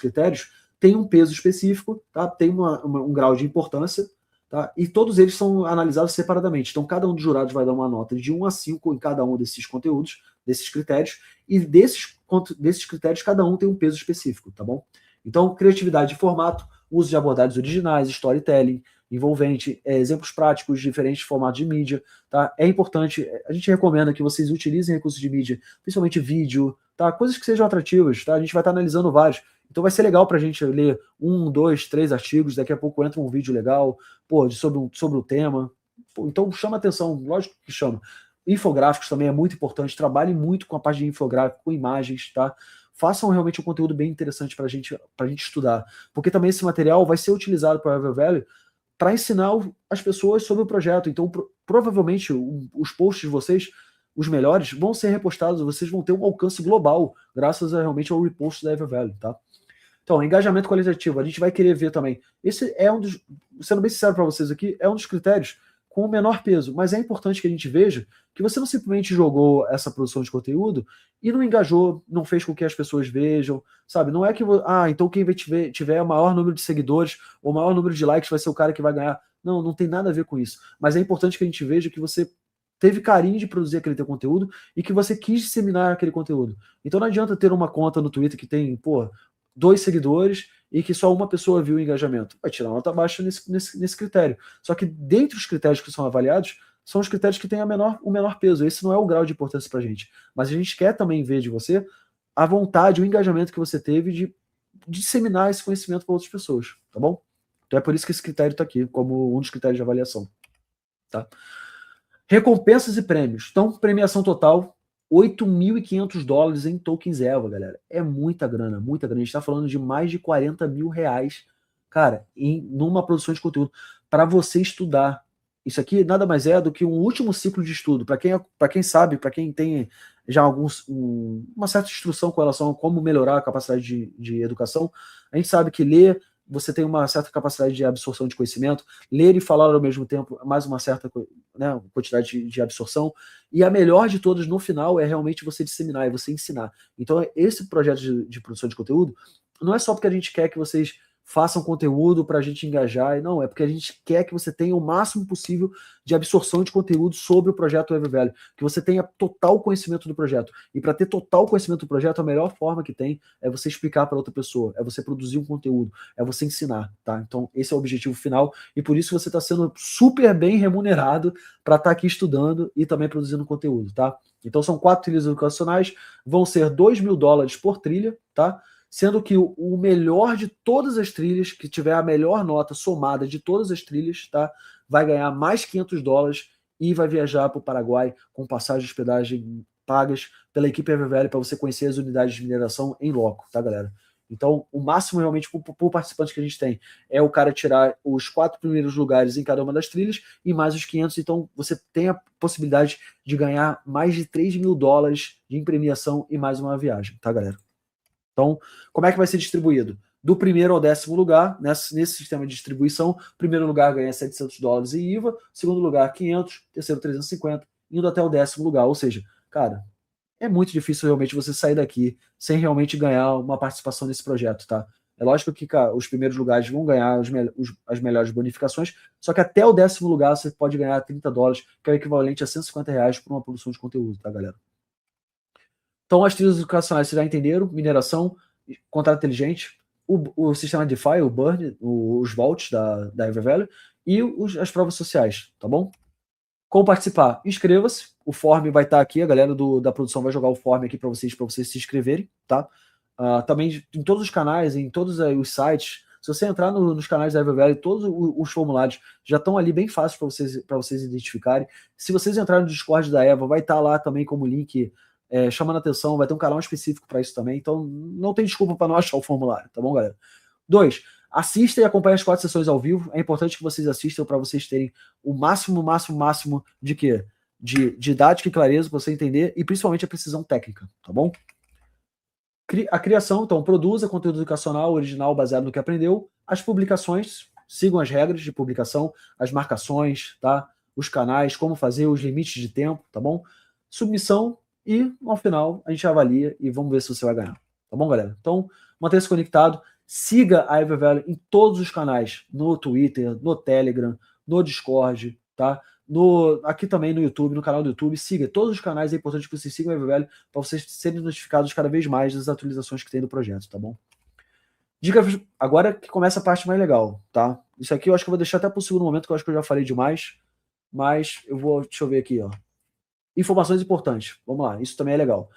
critérios tem um peso específico, tá? Tem um grau de importância, tá? E todos eles são analisados separadamente. Então, cada um dos jurados vai dar uma nota de 1 a 5 em cada um desses conteúdos, desses critérios, e desses critérios, cada um tem um peso específico, tá bom? Então, criatividade de formato, uso de abordagens originais, storytelling, envolvente, exemplos práticos de diferentes formatos de mídia, tá? É importante, a gente recomenda que vocês utilizem recursos de mídia, principalmente vídeo, tá? Coisas que sejam atrativas, tá? A gente vai estar analisando vários. Então vai ser legal para a gente ler 1, 2, 3 artigos, daqui a pouco entra um vídeo legal, sobre o tema. Então chama atenção, lógico que chama. Infográficos também é muito importante, trabalhem muito com a parte de infográfico, com imagens, tá? Façam realmente um conteúdo bem interessante para a gente estudar, porque também esse material vai ser utilizado para a Evervalley para ensinar as pessoas sobre o projeto. Então, provavelmente, os posts de vocês, os melhores, vão ser repostados, vocês vão ter um alcance global, graças realmente ao repost da Evervalley, tá? Então, engajamento qualitativo, a gente vai querer ver também. Esse é um dos, sendo bem sincero para vocês aqui, é um dos critérios com o menor peso. Mas é importante que a gente veja que você não simplesmente jogou essa produção de conteúdo e não engajou, não fez com que as pessoas vejam, sabe? Não é que, então quem vai tiver o maior número de seguidores ou o maior número de likes vai ser o cara que vai ganhar. Não, não tem nada a ver com isso. Mas é importante que a gente veja que você teve carinho de produzir aquele teu conteúdo e que você quis disseminar aquele conteúdo. Então não adianta ter uma conta no Twitter que tem, 2 seguidores e que só uma pessoa viu o engajamento. Vai tirar nota baixa nesse critério. Só que dentre os critérios que são avaliados, são os critérios que têm o menor peso. Esse não é o grau de importância para a gente. Mas a gente quer também ver de você a vontade, o engajamento que você teve de disseminar esse conhecimento para outras pessoas, tá bom? Então é por isso que esse critério está aqui, como um dos critérios de avaliação. Tá? Recompensas e prêmios. Então, premiação total, $8.500 em tokens EVA, galera. É muita grana, muita grana. A gente está falando de mais de R$40 mil, cara, numa produção de conteúdo, para você estudar. Isso aqui nada mais é do que um último ciclo de estudo. Para quem sabe, para quem tem já uma certa instrução com relação a como melhorar a capacidade de educação, a gente sabe que ler, você tem uma certa capacidade de absorção de conhecimento, ler e falar ao mesmo tempo, mais uma certa, né, quantidade de absorção, e a melhor de todas no final é realmente você disseminar, é você ensinar. Então esse projeto de produção de conteúdo não é só porque a gente quer que vocês façam conteúdo para a gente engajar, e não, é porque a gente quer que você tenha o máximo possível de absorção de conteúdo sobre o projeto EverValue, que você tenha total conhecimento do projeto. E para ter total conhecimento do projeto, a melhor forma que tem é você explicar para outra pessoa, é você produzir um conteúdo, é você ensinar, tá? Então esse é o objetivo final e por isso você está sendo super bem remunerado para estar aqui estudando e também produzindo conteúdo, tá? Então são 4 trilhas educacionais, vão ser $2.000 por trilha, tá? Sendo que o melhor de todas as trilhas, que tiver a melhor nota somada de todas as trilhas, tá, vai ganhar mais $500 e vai viajar para o Paraguai com passagem e hospedagem pagas pela equipe EverValue para você conhecer as unidades de mineração em loco, tá, galera? Então, o máximo realmente por participante que a gente tem é o cara tirar os 4 primeiros lugares em cada uma das trilhas e mais os 500. Então, você tem a possibilidade de ganhar mais de $3.000 de premiação e mais uma viagem, tá, galera? Então, como é que vai ser distribuído? Do primeiro ao 10º lugar, nesse sistema de distribuição, primeiro lugar ganha $700 em IVA, segundo lugar 500, terceiro 350, indo até o 10º lugar. Ou seja, cara, é muito difícil realmente você sair daqui sem realmente ganhar uma participação nesse projeto, tá? É lógico que, cara, os primeiros lugares vão ganhar as melhores bonificações, só que até o 10º lugar você pode ganhar $30, que é o equivalente a R$150 por uma produção de conteúdo, tá, galera? Então, as trilhas educacionais, vocês já entenderam? Mineração, contrato inteligente, o sistema DeFi, o Burn, os vaults da EverValue e as provas sociais, tá bom? Como participar? Inscreva-se, o form vai estar aqui, a galera da produção vai jogar o form aqui para vocês se inscreverem, tá? Também em todos os canais, em todos os sites, se você entrar nos canais da EverValue, todos os formulários já estão ali bem fáceis para vocês identificarem. Se vocês entrarem no Discord da Eva, vai estar lá também como link chamando atenção, vai ter um canal específico para isso também, então não tem desculpa para não achar o formulário, tá bom, galera? 2, assista e acompanhe as 4 sessões ao vivo, é importante que vocês assistam para vocês terem o máximo de quê? De didática e clareza para você entender e principalmente a precisão técnica, tá bom? A criação, então, produza conteúdo educacional original baseado no que aprendeu, as publicações, sigam as regras de publicação, as marcações, tá? Os canais, como fazer, os limites de tempo, tá bom? Submissão, e no final a gente avalia e vamos ver se você vai ganhar. Tá bom, galera? Então, mantenha-se conectado, siga a EverValue em todos os canais, no Twitter, no Telegram, no Discord, tá? Aqui também no YouTube, no canal do YouTube, siga todos os canais, é importante que vocês sigam a EverValue para vocês serem notificados cada vez mais das atualizações que tem do projeto, tá bom? Dica, agora que começa a parte mais legal, tá? Isso aqui eu acho que eu vou deixar até para o segundo momento, que eu acho que eu já falei demais, mas deixa eu ver aqui, ó. Informações importantes. Vamos lá, isso também é legal.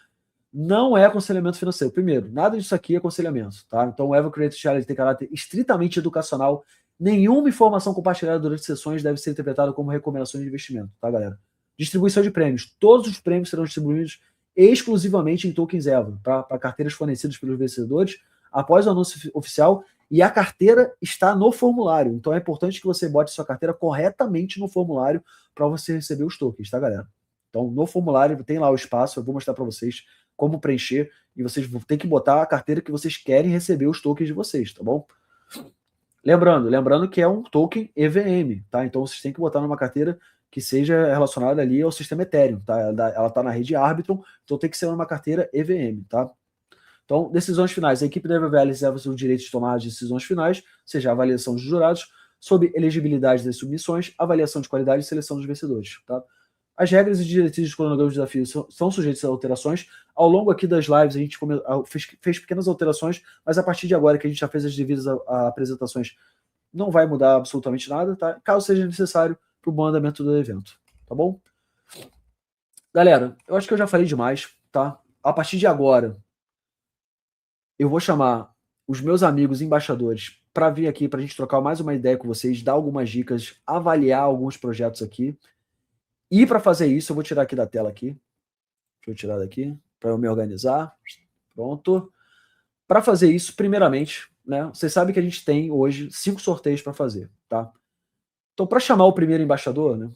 Não é aconselhamento financeiro. Primeiro, nada disso aqui é aconselhamento, tá? Então o Ever Creative Challenge tem caráter estritamente educacional. Nenhuma informação compartilhada durante sessões deve ser interpretada como recomendações de investimento, tá, galera? Distribuição de prêmios. Todos os prêmios serão distribuídos exclusivamente em tokens EVA, para carteiras fornecidas pelos vencedores após o anúncio oficial, e a carteira está no formulário. Então é importante que você bote sua carteira corretamente no formulário para você receber os tokens, tá, galera? Então, no formulário tem lá o espaço, eu vou mostrar para vocês como preencher, e vocês têm que botar a carteira que vocês querem receber os tokens de vocês, tá bom? Lembrando que é um token EVM, tá? Então vocês têm que botar numa carteira que seja relacionada ali ao sistema Ethereum, tá? Ela está na rede Arbitrum, então tem que ser uma carteira EVM, tá? Então, decisões finais. A equipe deve avaliar o direito de tomar as decisões finais, ou seja, a avaliação dos jurados, sobre elegibilidade das submissões, avaliação de qualidade e seleção dos vencedores. Tá? As regras e diretrizes do cronograma de desafio são sujeitas a alterações. Ao longo aqui das lives, a gente fez pequenas alterações, mas a partir de agora que a gente já fez as devidas apresentações, não vai mudar absolutamente nada, tá? Caso seja necessário para o bom andamento do evento. Tá bom? Galera, eu acho que eu já falei demais, tá? A partir de agora, eu vou chamar os meus amigos embaixadores para vir aqui para a gente trocar mais uma ideia com vocês, dar algumas dicas, avaliar alguns projetos aqui. E para fazer isso, eu vou tirar aqui da tela aqui. Deixa eu tirar daqui para eu me organizar. Pronto. Para fazer isso, primeiramente, né? Vocês sabem que a gente tem hoje 5 sorteios para fazer, tá? Então, para chamar o primeiro embaixador, né?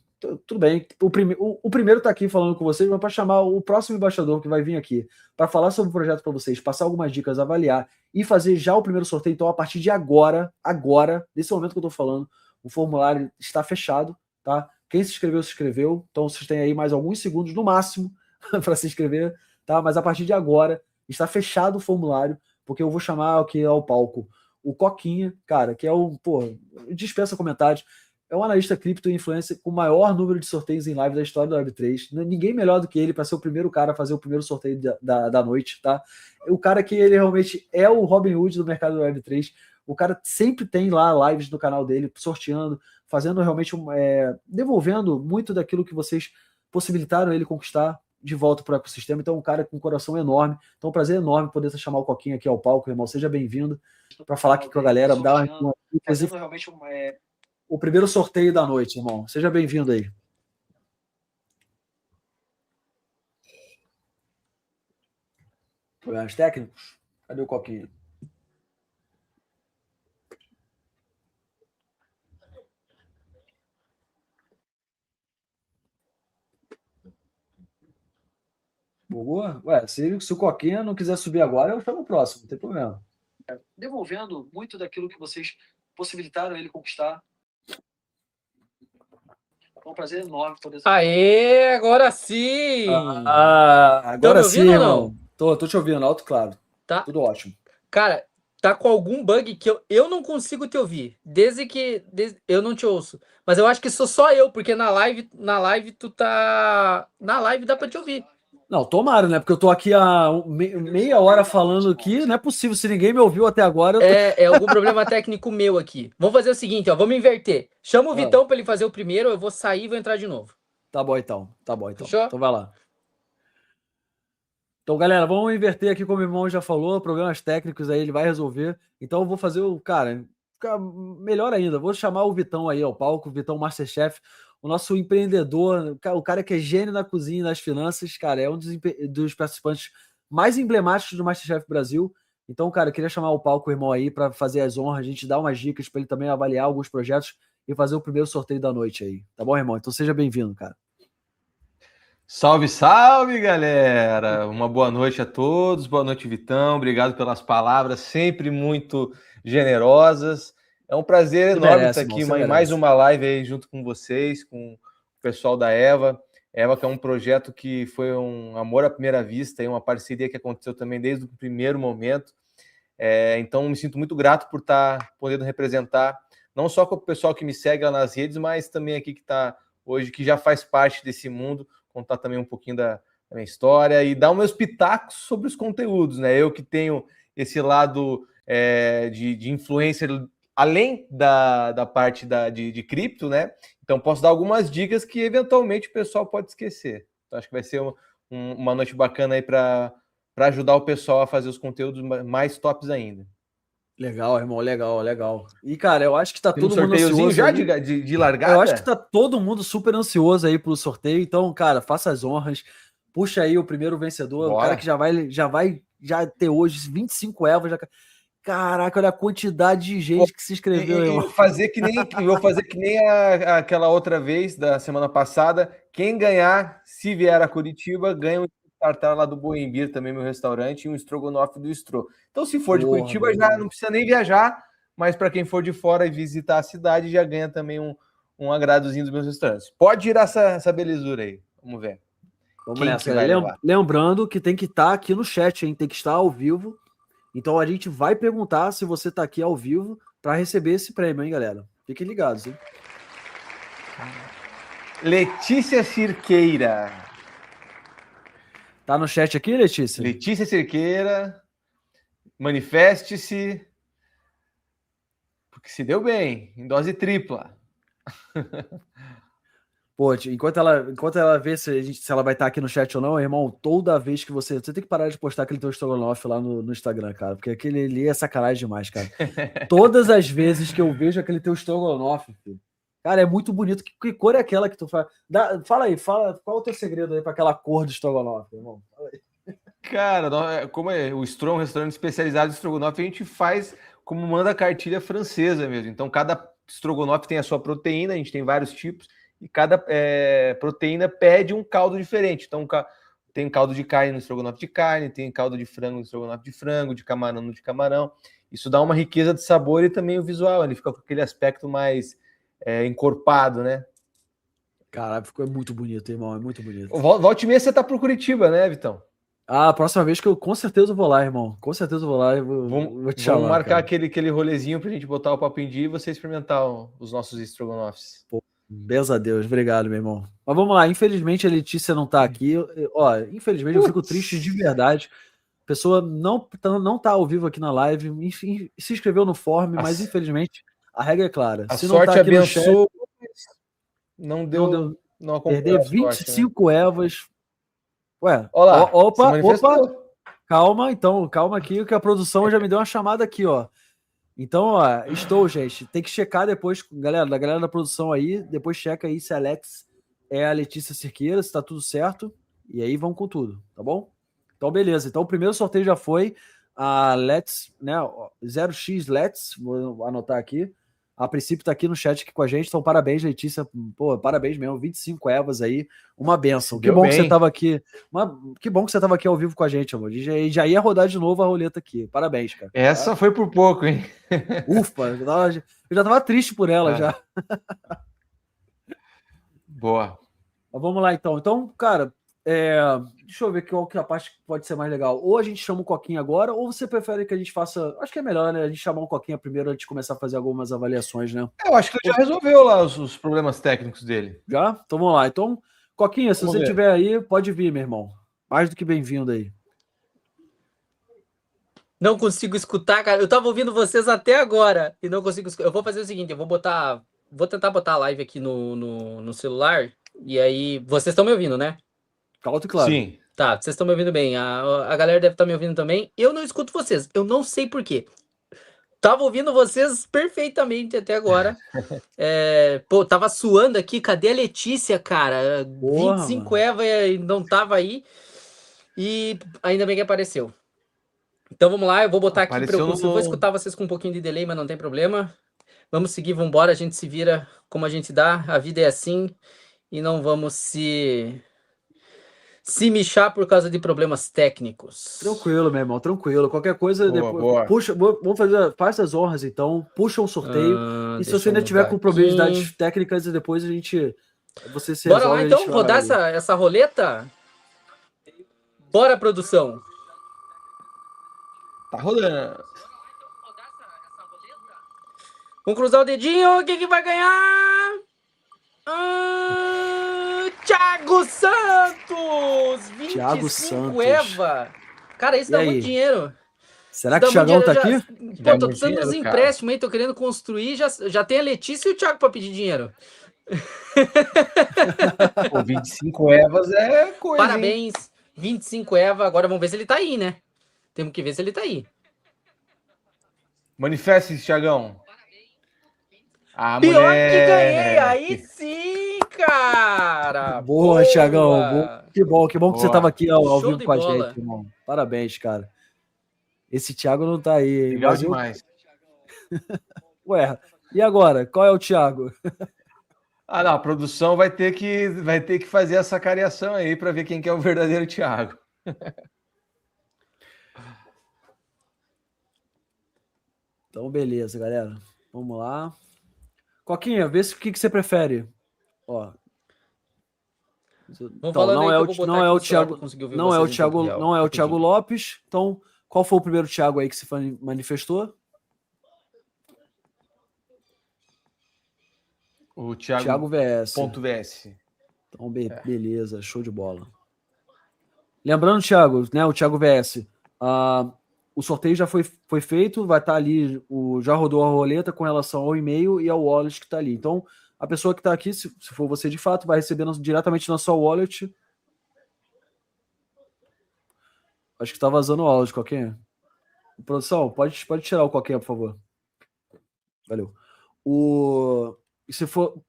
Tudo bem, o primeiro está aqui falando com vocês, mas para chamar o próximo embaixador que vai vir aqui para falar sobre o projeto para vocês, passar algumas dicas, avaliar e fazer já o primeiro sorteio. Então, a partir de agora, nesse momento que eu estou falando, o formulário está fechado, tá? Quem se inscreveu, se inscreveu. Então, vocês têm aí mais alguns segundos no máximo para se inscrever, tá? Mas a partir de agora está fechado o formulário, porque eu vou chamar aqui ao palco o Coquinha, cara, que é o, pô, dispensa comentários. É um analista cripto e influencer com o maior número de sorteios em live da história da Web3. Ninguém melhor do que ele para ser o primeiro cara a fazer o primeiro sorteio da noite, tá? O cara que ele realmente é o Robin Hood do mercado da Web3. O cara sempre tem lá lives no canal dele, sorteando, fazendo realmente, devolvendo muito daquilo que vocês possibilitaram ele conquistar de volta para o ecossistema. Então, um cara com um coração enorme. Então, um prazer enorme poder chamar o Coquinha aqui ao palco, irmão. Seja bem-vindo para falar aqui com a galera, dar uma fazendo realmente o primeiro sorteio da noite, irmão. Seja bem-vindo aí. Problemas técnicos? Cadê o Coquinha? Bugou? Ué, se o Coquinha não quiser subir agora, eu chamo o próximo, não tem problema. Devolvendo muito daquilo que vocês possibilitaram ele conquistar. É um prazer enorme poder.
Aê, agora sim!
Agora sim, irmão. Tô te ouvindo, alto, claro.
Tá.
Tudo ótimo.
Cara, tá com algum bug que eu não consigo te ouvir. Desde eu não te ouço. Mas eu acho que sou só eu, porque na live tu tá. Na live dá pra te ouvir.
Não, tomara, né? Porque eu tô aqui há meia hora falando aqui, não é possível, se ninguém me ouviu até agora.
É algum problema técnico meu aqui. Vamos fazer o seguinte, ó, vamos inverter. Chama o Vitão pra ele fazer o primeiro, eu vou sair e vou entrar de novo.
Tá bom então.
Fechou?
Então vai lá. Então, galera, vamos inverter aqui, como o irmão já falou, problemas técnicos aí, ele vai resolver. Então eu vou fazer ficar melhor ainda. Vou chamar o Vitão aí ao palco, o Vitão Masterchef, o nosso empreendedor, o cara que é gênio na cozinha e nas finanças, cara, é um dos participantes mais emblemáticos do Masterchef Brasil. Então, cara, eu queria chamar o palco, o irmão aí, para fazer as honras, a gente dar umas dicas para ele também avaliar alguns projetos e fazer o primeiro sorteio da noite aí. Tá bom, irmão? Então seja bem-vindo, cara.
Salve, salve, galera! Uma boa noite a todos, boa noite, Vitão. Obrigado pelas palavras, sempre muito generosas. É um prazer enorme estar aqui em mais uma live aí junto com vocês, com o pessoal da Eva. Eva, que é um projeto que foi um amor à primeira vista, uma parceria que aconteceu também desde o primeiro momento. Então, me sinto muito grato por estar podendo representar, não só com o pessoal que me segue lá nas redes, mas também aqui que está hoje, que já faz parte desse mundo, contar também um pouquinho da minha história e dar os meus pitacos sobre os conteúdos, né? Eu que tenho esse lado de influencer, além da parte de cripto, né? Então posso dar algumas dicas que eventualmente o pessoal pode esquecer. Então, acho que vai ser uma noite bacana aí para ajudar o pessoal a fazer os conteúdos mais tops ainda.
Legal, irmão, legal. E, cara, eu acho que tá todo mundo
ansioso já de largada?
Eu acho que tá todo mundo super ansioso aí pro sorteio. Então, cara, faça as honras. Puxa aí o primeiro vencedor. Bora. O cara que já vai ter hoje 25 Evas. Caraca, olha a quantidade de gente que se inscreveu, irmão.
Eu vou fazer que nem aquela outra vez da semana passada. Quem ganhar, se vier a Curitiba, ganha um tartar lá do Boimbir, também meu restaurante, e um estrogonofe do Stro. Então, se for de Curitiba, já não precisa nem viajar, mas para quem for de fora e visitar a cidade, já ganha também um agradozinho dos meus restaurantes. Pode tirar essa belezura aí. Vamos ver.
Vamos
Quem
nessa.
que vai levar?
Lembrando que tem que estar aqui no chat, hein? Tem que estar ao vivo. Então a gente vai perguntar se você está aqui ao vivo para receber esse prêmio, hein, galera? Fiquem ligados, hein?
Letícia Cirqueira.
Tá no chat aqui, Letícia?
Letícia Cirqueira, manifeste-se, porque se deu bem, em dose tripla.
Pô, enquanto ela vê se ela vai estar aqui no chat ou não, irmão, toda vez que você tem que parar de postar aquele teu estrogonofe lá no Instagram, cara, porque aquele ali é sacanagem demais, cara. Todas as vezes que eu vejo aquele teu estrogonofe, filho, cara, é muito bonito. Que cor é aquela que tu faz? Fala aí, qual é o teu segredo aí para aquela cor do estrogonofe, irmão? Fala aí.
Cara, como é o Strom, um restaurante especializado em estrogonofe, a gente faz como manda a cartilha francesa mesmo. Então, cada estrogonofe tem a sua proteína, a gente tem vários tipos, e cada proteína pede um caldo diferente. Então, tem caldo de carne no estrogonofe de carne, tem caldo de frango no estrogonofe de frango, de camarão no de camarão. Isso dá uma riqueza de sabor e também o visual, ele fica com aquele aspecto mais encorpado, né?
Caralho, ficou muito bonito, irmão, é muito bonito.
Volte e meia você tá pro Curitiba, né, Vitão?
Ah, a próxima vez que eu com certeza vou lá, irmão. Com certeza eu vou lá e vou te chamar.
Vamos marcar aquele rolezinho pra gente botar o papo em dia e você experimentar os nossos estrogonofes.
Pô, beijo a Deus, obrigado, meu irmão. Mas vamos lá, infelizmente a Letícia não tá aqui. Ó, infelizmente eu fico triste de verdade. A pessoa não tá ao vivo aqui na live, enfim, se inscreveu no form, mas infelizmente a regra é clara.
A
Se
sorte
não tá aqui
abençoou,
no chat,
não acompanhou
perder
a sorte,
25 Evas. Ué,
olá,
opa, calma aqui, que a produção já me deu uma chamada aqui, ó. Então, ó, gente, tem que checar depois, galera da produção aí, depois checa aí se a Alex é a Letícia Cirqueira, se tá tudo certo, e aí vamos com tudo, tá bom? Então, beleza. Então, o primeiro sorteio já foi a Let's, né, 0x Let's, vou anotar aqui. A princípio tá aqui no chat aqui com a gente, então parabéns, Letícia, pô, parabéns mesmo, 25 Evas aí, uma benção. Que bom que você tava aqui, que bom que você tava aqui ao vivo com a gente, amor, e já ia rodar de novo a roleta aqui, parabéns, cara.
Essa foi por pouco, hein?
Ufa, eu já tava triste por ela, já.
Boa.
Mas vamos lá, então. Então, cara, deixa eu ver qual que é a parte que pode ser mais legal. Ou a gente chama o Coquinha agora, ou você prefere que a gente faça... Acho que é melhor, né? A gente chamar o Coquinha primeiro antes de começar a fazer algumas avaliações, né?
Eu acho que ele já resolveu lá os problemas técnicos dele.
Já? Então vamos lá. Então, Coquinha, se você estiver aí, pode vir, meu irmão. Mais do que bem-vindo aí.
Não consigo escutar, cara. Eu tava ouvindo vocês até agora e não consigo escutar. Eu vou fazer o seguinte, eu vou tentar botar a live aqui no celular e aí... Vocês estão me ouvindo, né?
Alto e claro.
Sim.
Tá, vocês estão me ouvindo bem. A galera deve estar me ouvindo também. Eu não escuto vocês. Eu não sei por quê. Tava ouvindo vocês perfeitamente até agora. Pô, tava suando aqui. Cadê a Letícia, cara?
Porra,
25
mano.
Eva e não tava aí. E ainda bem que apareceu. Então vamos lá, eu vou botar aqui para eu conseguir. Vou escutar vocês com um pouquinho de delay, mas não tem problema. Vamos seguir, vamos embora. A gente se vira como a gente dá. A vida é assim. E não vamos se mixar por causa de problemas técnicos.
Tranquilo, meu irmão, tranquilo. Qualquer coisa, depois puxa, vamos faz as honras então, puxa um sorteio. E se você ainda tiver com probabilidades técnicas, depois você se
bora lá então, rodar essa roleta? Bora, produção.
Tá rodando.
Vamos cruzar o dedinho, quem que vai ganhar? Thiago Santos! 25 Eva! Cara, isso dá muito dinheiro.
Será que o Thiagão tá aqui?
Pô, tô precisando dos empréstimos aí, tô querendo construir, já tem a Letícia e o Thiago pra pedir dinheiro.
Pô, 25 Evas é coisa.
Parabéns, hein? 25 Eva. Agora vamos ver se ele tá aí, né? Temos que ver se ele tá aí.
Manifeste-se, Thiagão.
Pior que ganhei, aí sim, cara!
Boa, Thiagão. Que bom que você tava aqui ao vivo com a gente, irmão. Parabéns, cara. Esse Thiago não tá aí, hein?
Legal demais.
Ué, e agora? Qual é o Thiago?
Não, a produção vai ter que fazer essa cariação aí para ver quem que é o verdadeiro Thiago.
Então, beleza, galera. Vamos lá. Coquinha, vê se o que você prefere. Ó. Então, não é o Thiago, não é o Thiago Lopes. Então, qual foi o primeiro Thiago aí que se manifestou?
O Thiago
VS.
.vs.
Então, beleza, show de bola. Lembrando, Thiago, né, o Thiago VS, o sorteio já foi feito, vai estar ali, já rodou a roleta com relação ao e-mail e ao wallet que está ali. Então, a pessoa que está aqui, se for você de fato, vai receber diretamente na sua wallet. Acho que está vazando o áudio, Coquinha. Produção, pode tirar o Coquinha, por favor. Valeu. E se for...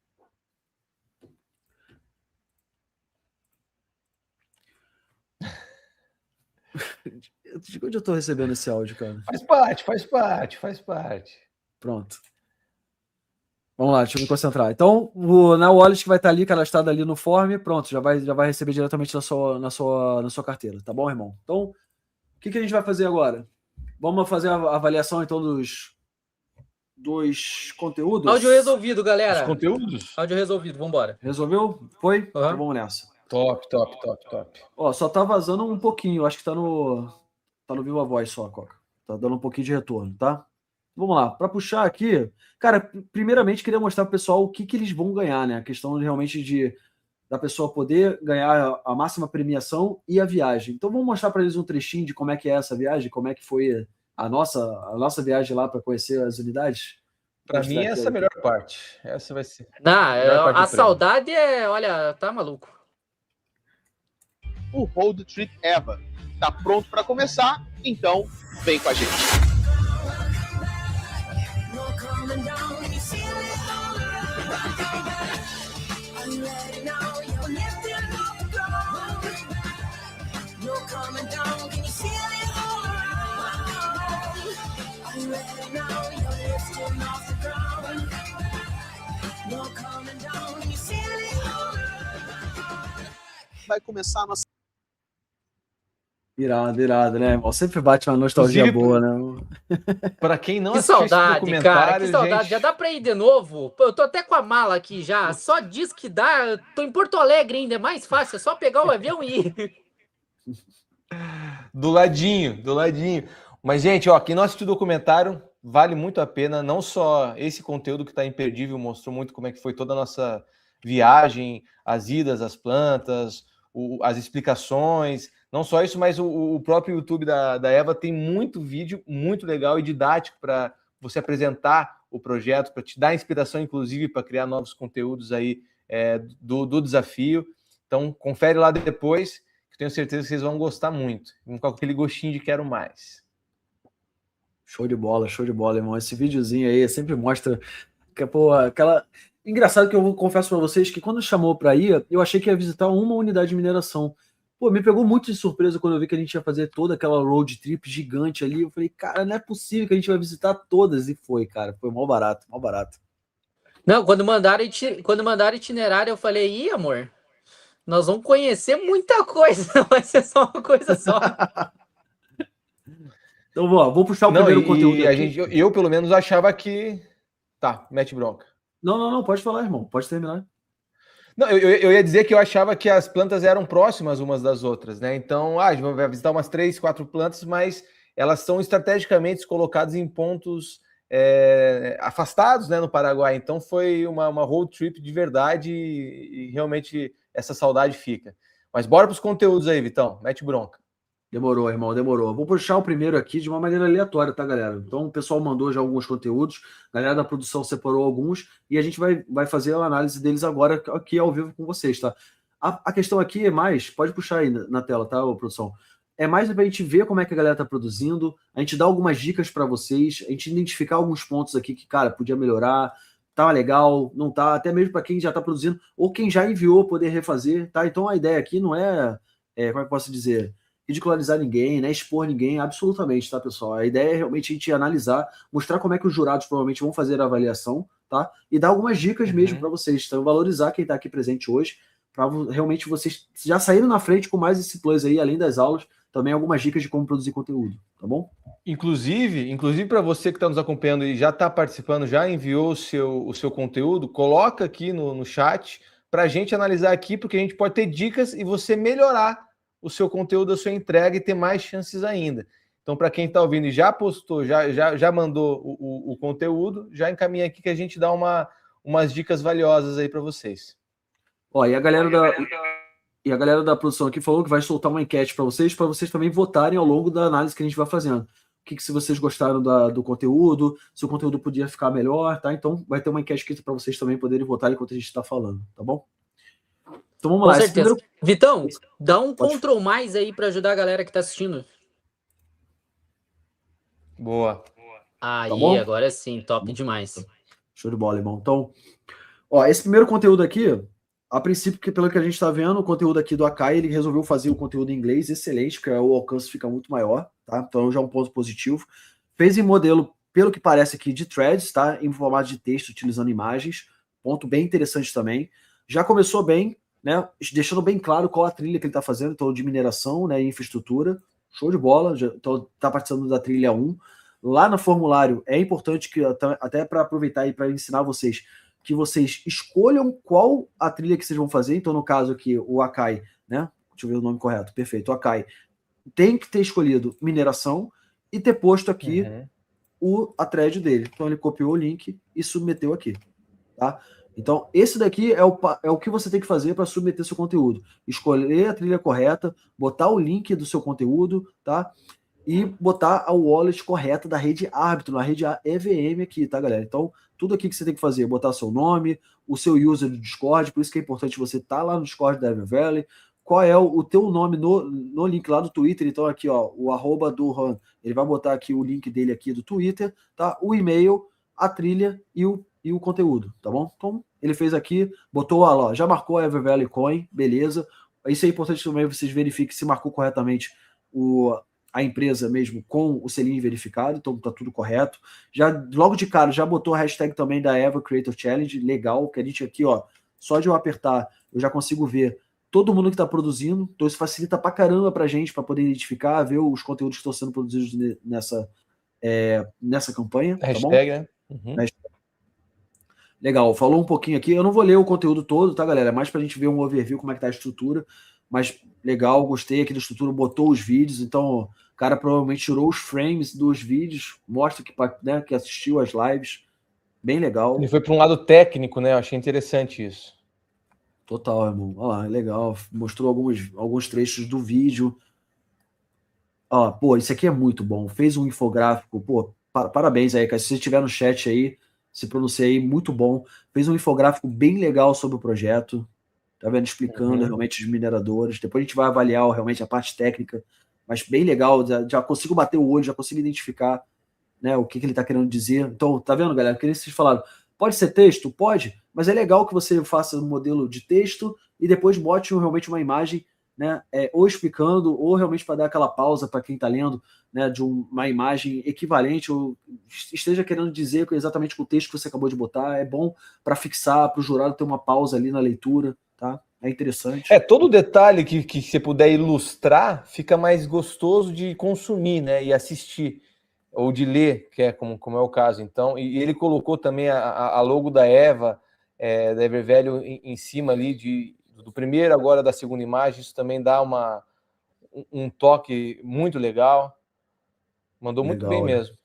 De onde eu tô recebendo esse áudio, cara?
Faz parte.
Pronto. Vamos lá, deixa eu me concentrar. Então, na wallet que vai estar ali, cadastrado ali no form, pronto, já vai receber diretamente na sua carteira, tá bom, irmão? Então, o que a gente vai fazer agora? Vamos fazer a avaliação, então, dos conteúdos?
Áudio resolvido, galera.
Os conteúdos?
Áudio resolvido, vambora.
Resolveu? Foi? Então vamos nessa.
Top.
Ó, só tá vazando um pouquinho, acho que tá no Viva Voz só, Coca. Tá dando um pouquinho de retorno, tá? Vamos lá, para puxar aqui, cara, primeiramente queria mostrar pro pessoal o que eles vão ganhar, né? A questão realmente da pessoa poder ganhar a máxima premiação e a viagem. Então vamos mostrar para eles um trechinho de como é que é essa viagem, como é que foi a nossa viagem lá para conhecer as unidades.
Para mim essa é a melhor parte. Essa vai ser.
A saudade olha, tá maluco.
O Road Trip EVA tá pronto para começar, então vem com a gente. Vai começar a nossa...
Irado, né, irmão? Sempre bate uma nostalgia boa, né?
Para quem não
assistiu esse documentário, que saudade. Gente... Já dá para ir de novo? Pô, eu tô até com a mala aqui já. Só diz que dá. Eu tô em Porto Alegre ainda, é mais fácil. É só pegar o avião e ir.
Do ladinho. Mas, gente, ó, quem não assistiu o documentário, vale muito a pena. Não só esse conteúdo que tá imperdível, mostrou muito como é que foi toda a nossa viagem, as idas, as plantas, as explicações. Não só isso, mas o próprio YouTube da Eva tem muito vídeo, muito legal e didático para você apresentar o projeto, para te dar inspiração, inclusive, para criar novos conteúdos aí do desafio. Então, confere lá depois, que tenho certeza que vocês vão gostar muito. Vão ficar com aquele gostinho de quero mais.
Show de bola, irmão. Esse videozinho aí sempre mostra que, pô, aquela... Engraçado que eu confesso para vocês que quando chamou para ir, eu achei que ia visitar uma unidade de mineração. Pô, me pegou muito de surpresa quando eu vi que a gente ia fazer toda aquela road trip gigante ali. Eu falei, cara, não é possível que a gente vai visitar todas. E foi, cara. Foi mal barato.
Não, quando mandaram itinerário, eu falei, ih, amor, nós vamos conhecer muita coisa. Não vai ser só uma coisa só.
Então, vou puxar o primeiro conteúdo aqui.
Eu, pelo menos, achava que... Tá, mete bronca.
Não, pode falar, irmão. Pode terminar.
Não, eu ia dizer que eu achava que as plantas eram próximas umas das outras, né? Então, a gente vai visitar umas 3, 4 plantas, mas elas são estrategicamente colocadas em pontos afastados, né, no Paraguai. Então, foi uma road trip de verdade e realmente essa saudade fica. Mas bora para os conteúdos aí, Vitão. Mete bronca.
Demorou, irmão, demorou. Vou puxar o primeiro aqui de uma maneira aleatória, tá, galera? Então, o pessoal mandou já alguns conteúdos, a galera da produção separou alguns, e a gente vai fazer a análise deles agora aqui ao vivo com vocês, tá? A questão aqui é mais, pode puxar aí na tela, tá, produção? É mais pra gente ver como é que a galera tá produzindo, a gente dá algumas dicas para vocês, a gente identificar alguns pontos aqui que, cara, podia melhorar, tá legal, não tá, até mesmo para quem já tá produzindo, ou quem já enviou poder refazer, tá? Então, a ideia aqui não como é que eu posso dizer... ridicularizar ninguém, né? Expor ninguém, absolutamente, tá, pessoal? A ideia é realmente a gente analisar, mostrar como é que os jurados provavelmente vão fazer a avaliação, tá? E dar algumas dicas mesmo para vocês, então valorizar quem tá aqui presente hoje, para realmente vocês já saírem na frente com mais esse plus aí, além das aulas, também algumas dicas de como produzir conteúdo, tá bom?
Inclusive para você que está nos acompanhando e já está participando, já enviou o seu conteúdo, coloca aqui no chat para a gente analisar aqui, porque a gente pode ter dicas e você melhorar o seu conteúdo, a sua entrega e ter mais chances ainda. Então, para quem está ouvindo e já postou, já mandou o conteúdo, já encaminha aqui que a gente dá umas dicas valiosas aí para vocês.
Ó, e a galera da produção aqui falou que vai soltar uma enquete para vocês também votarem ao longo da análise que a gente vai fazendo. Se vocês gostaram do conteúdo, se o conteúdo podia ficar melhor, tá? Então vai ter uma enquete aqui para vocês também poderem votar enquanto a gente está falando, tá bom? Então vamos lá.
Com certeza. Vitão, dá um Ctrl mais aí para ajudar a galera que está assistindo.
Boa.
Aí,
tá
agora sim, top demais.
Show de bola, irmão. Então, ó, esse primeiro conteúdo aqui, a princípio, pelo que a gente está vendo, o conteúdo aqui do Akai, ele resolveu fazer o conteúdo em inglês excelente, que o alcance fica muito maior, tá? Então já é um ponto positivo. Fez em modelo, pelo que parece aqui, de threads, tá? Em formato de texto, utilizando imagens. Ponto bem interessante também. Já começou bem, né? Deixando bem claro qual a trilha que ele está fazendo, então de mineração, né? E infraestrutura. Show de bola. Então tá participando da trilha 1. Lá no formulário, é importante que, até para aproveitar e para ensinar vocês, que vocês escolham qual a trilha que vocês vão fazer. Então, no caso aqui, o Akai, né? Deixa eu ver o nome correto. Perfeito. O Akai tem que ter escolhido mineração e ter posto aqui a thread dele. Então, ele copiou o link e submeteu aqui, tá? Então, esse daqui é o que você tem que fazer para submeter seu conteúdo. Escolher a trilha correta, botar o link do seu conteúdo, tá? E botar a wallet correta da rede árbitro, na rede EVM aqui, tá, galera? Então, tudo aqui que você tem que fazer é botar seu nome, o seu user do Discord, por isso que é importante você estar lá no Discord da Evervalley. Qual é o teu nome no link lá do Twitter? Então, aqui, ó, o @ do Han, ele vai botar aqui o link dele aqui do Twitter, tá? O e-mail, a trilha e o conteúdo, tá bom? Então, ele fez aqui, botou, ó, já marcou a Evervalley Coin, beleza. Isso é importante também, vocês verifiquem se marcou corretamente a empresa mesmo com o selinho verificado, então tá tudo correto. Já logo de cara já botou a hashtag também da Ever Creator Challenge, legal, que a gente aqui, ó, só de eu apertar, eu já consigo ver todo mundo que tá produzindo, então isso facilita pra caramba pra gente, pra poder identificar, ver os conteúdos que estão sendo produzidos nessa campanha,
hashtag,
tá bom? Né? Legal, falou um pouquinho aqui, eu não vou ler o conteúdo todo, tá, galera? É mais pra gente ver um overview, como é que tá a estrutura, mas legal, gostei aqui da estrutura, botou os vídeos, então o cara provavelmente tirou os frames dos vídeos, mostra que assistiu as lives, bem legal.
Ele foi para um lado técnico, né? Eu achei interessante isso.
Total, irmão. Olha lá, legal. Mostrou alguns trechos do vídeo. Ó, pô, isso aqui é muito bom. Fez um infográfico, pô, parabéns aí, cara. Se você estiver no chat aí, se pronuncia aí, muito bom. Fez um infográfico bem legal sobre o projeto. Tá vendo? Explicando realmente os mineradores. Depois a gente vai avaliar realmente a parte técnica, mas bem legal. Já consigo bater o olho, já consigo identificar, né, o que ele tá querendo dizer. Então, tá vendo, galera? Que vocês falaram. Pode ser texto? Pode, mas é legal que você faça um modelo de texto e depois bote realmente uma imagem, né, ou explicando, ou realmente para dar aquela pausa para quem está lendo, né, de uma imagem equivalente, ou esteja querendo dizer exatamente com o texto que você acabou de botar. É bom para fixar, para o jurado ter uma pausa ali na leitura, tá? É interessante.
Todo detalhe que você puder ilustrar fica mais gostoso de consumir, né, e assistir, ou de ler, que é como é o caso. Então, e ele colocou também a logo da Eva, da Evervalley em cima ali do primeiro, agora da segunda imagem. Isso também dá um toque muito legal. Mandou legal, muito bem mesmo.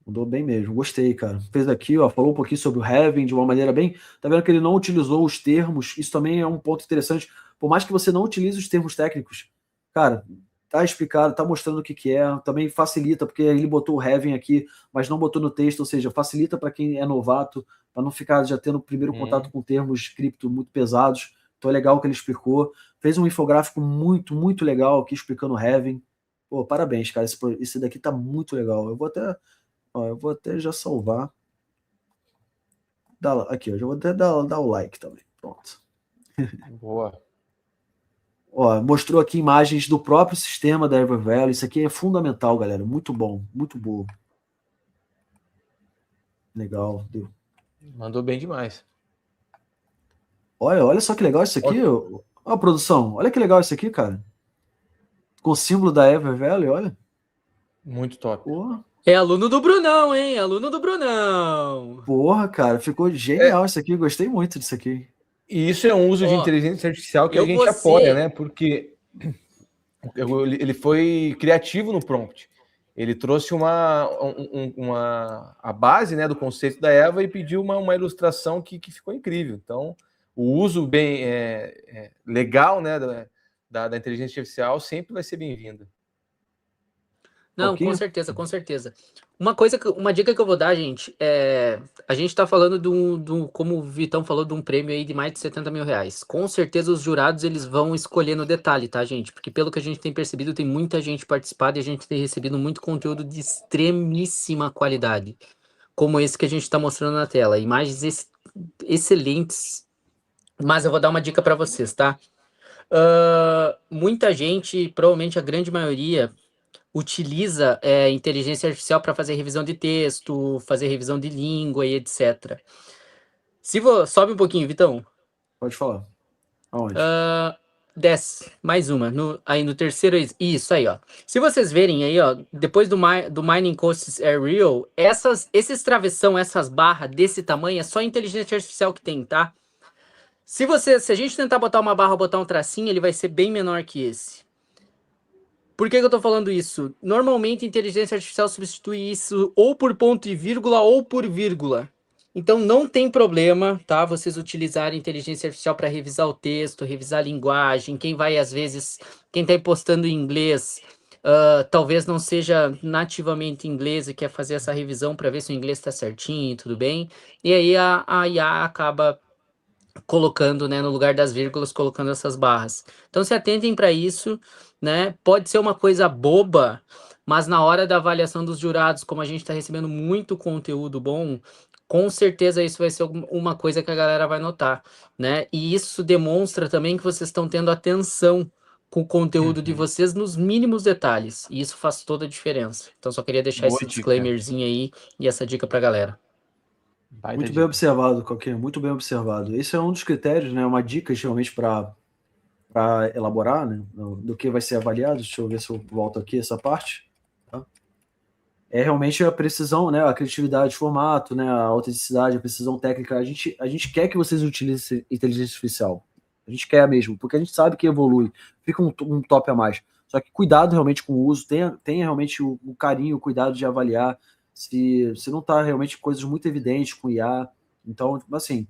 Mandou bem mesmo, gostei, cara. Fez aqui, ó, falou um pouquinho sobre o Heaven de uma maneira bem... Tá vendo que ele não utilizou os termos, isso também é um ponto interessante. Por mais que você não utilize os termos técnicos, cara, tá explicado, tá mostrando o que é, também facilita, porque ele botou o Heaven aqui, mas não botou no texto, ou seja, facilita para quem é novato, para não ficar já tendo o primeiro contato com termos cripto muito pesados. Então é legal que ele explicou. Fez um infográfico muito, muito legal aqui explicando o Heaven. Pô, parabéns, cara, esse daqui tá muito legal. Eu vou até já salvar. Aqui, eu já vou até dar o like também. Pronto.
Boa.
Ó, mostrou aqui imagens do próprio sistema da Evervalley. Isso aqui é fundamental, galera. Muito bom, muito bom. Legal. Deu.
Mandou bem demais.
Olha só que legal isso aqui. Ó, produção, olha que legal isso aqui, cara. Com o símbolo da Ever Valley, olha.
Muito top.
Porra.
É aluno do Brunão, hein? Aluno do Brunão.
Porra, cara, ficou genial isso aqui. Gostei muito disso aqui.
E isso é um uso de inteligência artificial que a gente apoia, né? Porque ele foi criativo no prompt. Ele trouxe a base, né, do conceito da Eva e pediu uma ilustração que ficou incrível. Então, o uso bem legal, né, da inteligência artificial sempre vai ser bem-vindo.
Não, com certeza, com certeza. Uma dica que eu vou dar, gente, a gente tá falando como o Vitão falou, de um prêmio aí de mais de 70 mil reais. Com certeza os jurados, eles vão escolher no detalhe, tá, gente? Porque pelo que a gente tem percebido, tem muita gente participando e a gente tem recebido muito conteúdo de extremíssima qualidade, como esse que a gente tá mostrando na tela. Imagens excelentes, mas eu vou dar uma dica para vocês, tá? Muita gente, provavelmente a grande maioria, utiliza inteligência artificial para fazer revisão de texto, fazer revisão de língua e etc. Sobe um pouquinho, Vitão.
Pode falar. Aonde?
Desce, mais uma. Aí no terceiro, isso aí, ó. Se vocês verem aí, ó, depois do Mining Costs Are Real, esses travessão, essas barras desse tamanho, é só inteligência artificial que tem, tá? Se a gente tentar botar uma barra ou botar um tracinho, ele vai ser bem menor que esse. Por que eu tô falando isso? Normalmente, a inteligência artificial substitui isso ou por ponto e vírgula ou por vírgula. Então, não tem problema, tá? Vocês utilizarem inteligência artificial para revisar o texto, revisar a linguagem. Quem tá postando em inglês, talvez não seja nativamente inglês e quer fazer essa revisão para ver se o inglês está certinho e tudo bem. E aí, a IA acaba colocando, né, no lugar das vírgulas, colocando essas barras. Então, se atentem para isso, né? Pode ser uma coisa boba, mas na hora da avaliação dos jurados, como a gente está recebendo muito conteúdo bom, com certeza isso vai ser uma coisa que a galera vai notar, né? E isso demonstra também que vocês estão tendo atenção com o conteúdo de vocês nos mínimos detalhes. E isso faz toda a diferença. Então, só queria deixar esse disclaimerzinho aí e essa dica para a galera.
Muito bem observado, Coquinha, muito bem observado. Esse é um dos critérios, né? Uma dica realmente para elaborar, né? Do que vai ser avaliado. Deixa eu ver se eu volto aqui essa parte. Tá? É realmente a precisão, né? A criatividade de formato, né? A autenticidade, a precisão técnica. A gente quer que vocês utilizem inteligência artificial. A gente quer mesmo, porque a gente sabe que evolui. Fica um top a mais. Só que cuidado realmente com o uso, tenha realmente o carinho, o cuidado de avaliar se não está realmente coisas muito evidentes com IA. Então, assim,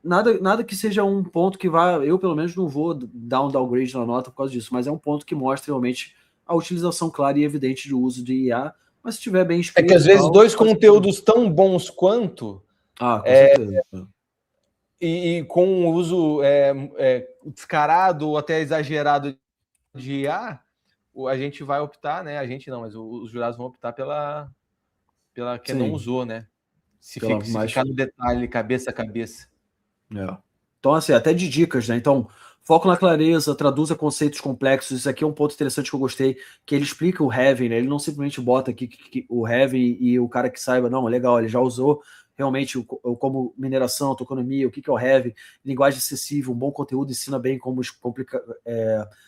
nada que seja um ponto que vá... Eu, pelo menos, não vou dar um downgrade na nota por causa disso, mas é um ponto que mostra realmente a utilização clara e evidente de uso de IA, mas se estiver bem escrito...
É que, às vezes, dois conteúdos tão bons quanto...
com certeza.
E com um uso descarado ou até exagerado de IA, a gente vai optar, né? A gente não, mas os jurados vão optar pela que não usou, né? Se ficar no detalhe, cabeça a cabeça.
Então, assim, até de dicas, né? Então, foco na clareza, traduza conceitos complexos. Isso aqui é um ponto interessante que eu gostei, que ele explica o having, né? Ele não simplesmente bota aqui o having e o cara que saiba, não, legal, ele já usou realmente como mineração, tokenomia, o que é o having, linguagem acessível, um bom conteúdo, ensina bem como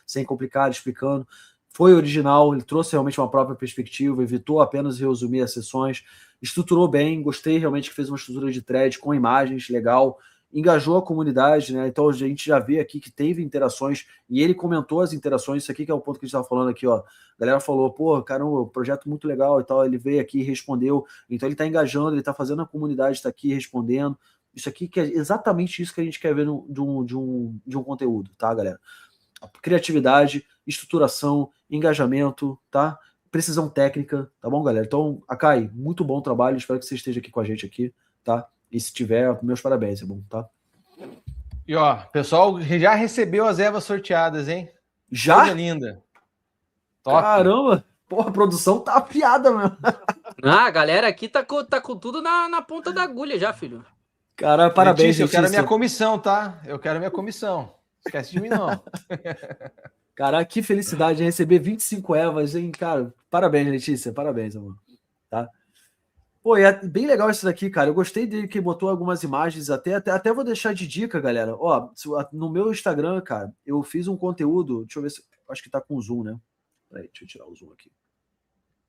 sem complicar, explicando. Foi original, ele trouxe realmente uma própria perspectiva, evitou apenas resumir as sessões, estruturou bem, gostei realmente que fez uma estrutura de thread com imagens, legal, engajou a comunidade, né? Então a gente já vê aqui que teve interações e ele comentou as interações. Isso aqui que é o ponto que a gente estava falando aqui, ó. A galera falou, pô, caramba, projeto muito legal e tal. Ele veio aqui e respondeu. Então ele está engajando, ele está fazendo a comunidade estar aqui respondendo. Isso aqui que é exatamente isso que a gente quer ver de um conteúdo, tá, galera? Criatividade, estruturação, engajamento, tá? Precisão técnica, tá bom, galera? Então, Akai, muito bom trabalho. Espero que você esteja aqui com a gente aqui, tá? E se tiver, meus parabéns, é bom, tá?
E ó, pessoal já recebeu as ervas sorteadas, hein?
Já?
Coisa linda.
Top. Caramba! Porra, a produção tá afiada, meu.
A galera aqui tá com tudo na ponta da agulha já, filho.
Cara, parabéns,
Letícia. Eu quero a minha comissão, tá? Eu quero a minha comissão. Esquece de mim, não.
Cara, que felicidade de receber 25 ervas, hein? Cara, parabéns, Letícia. Parabéns, amor. Tá? Pô, é bem legal isso daqui, cara. Eu gostei dele que botou algumas imagens, até vou deixar de dica, galera. Ó, no meu Instagram, cara, eu fiz um conteúdo, deixa eu ver se... Acho que tá com zoom, né? Peraí, deixa eu tirar o zoom aqui.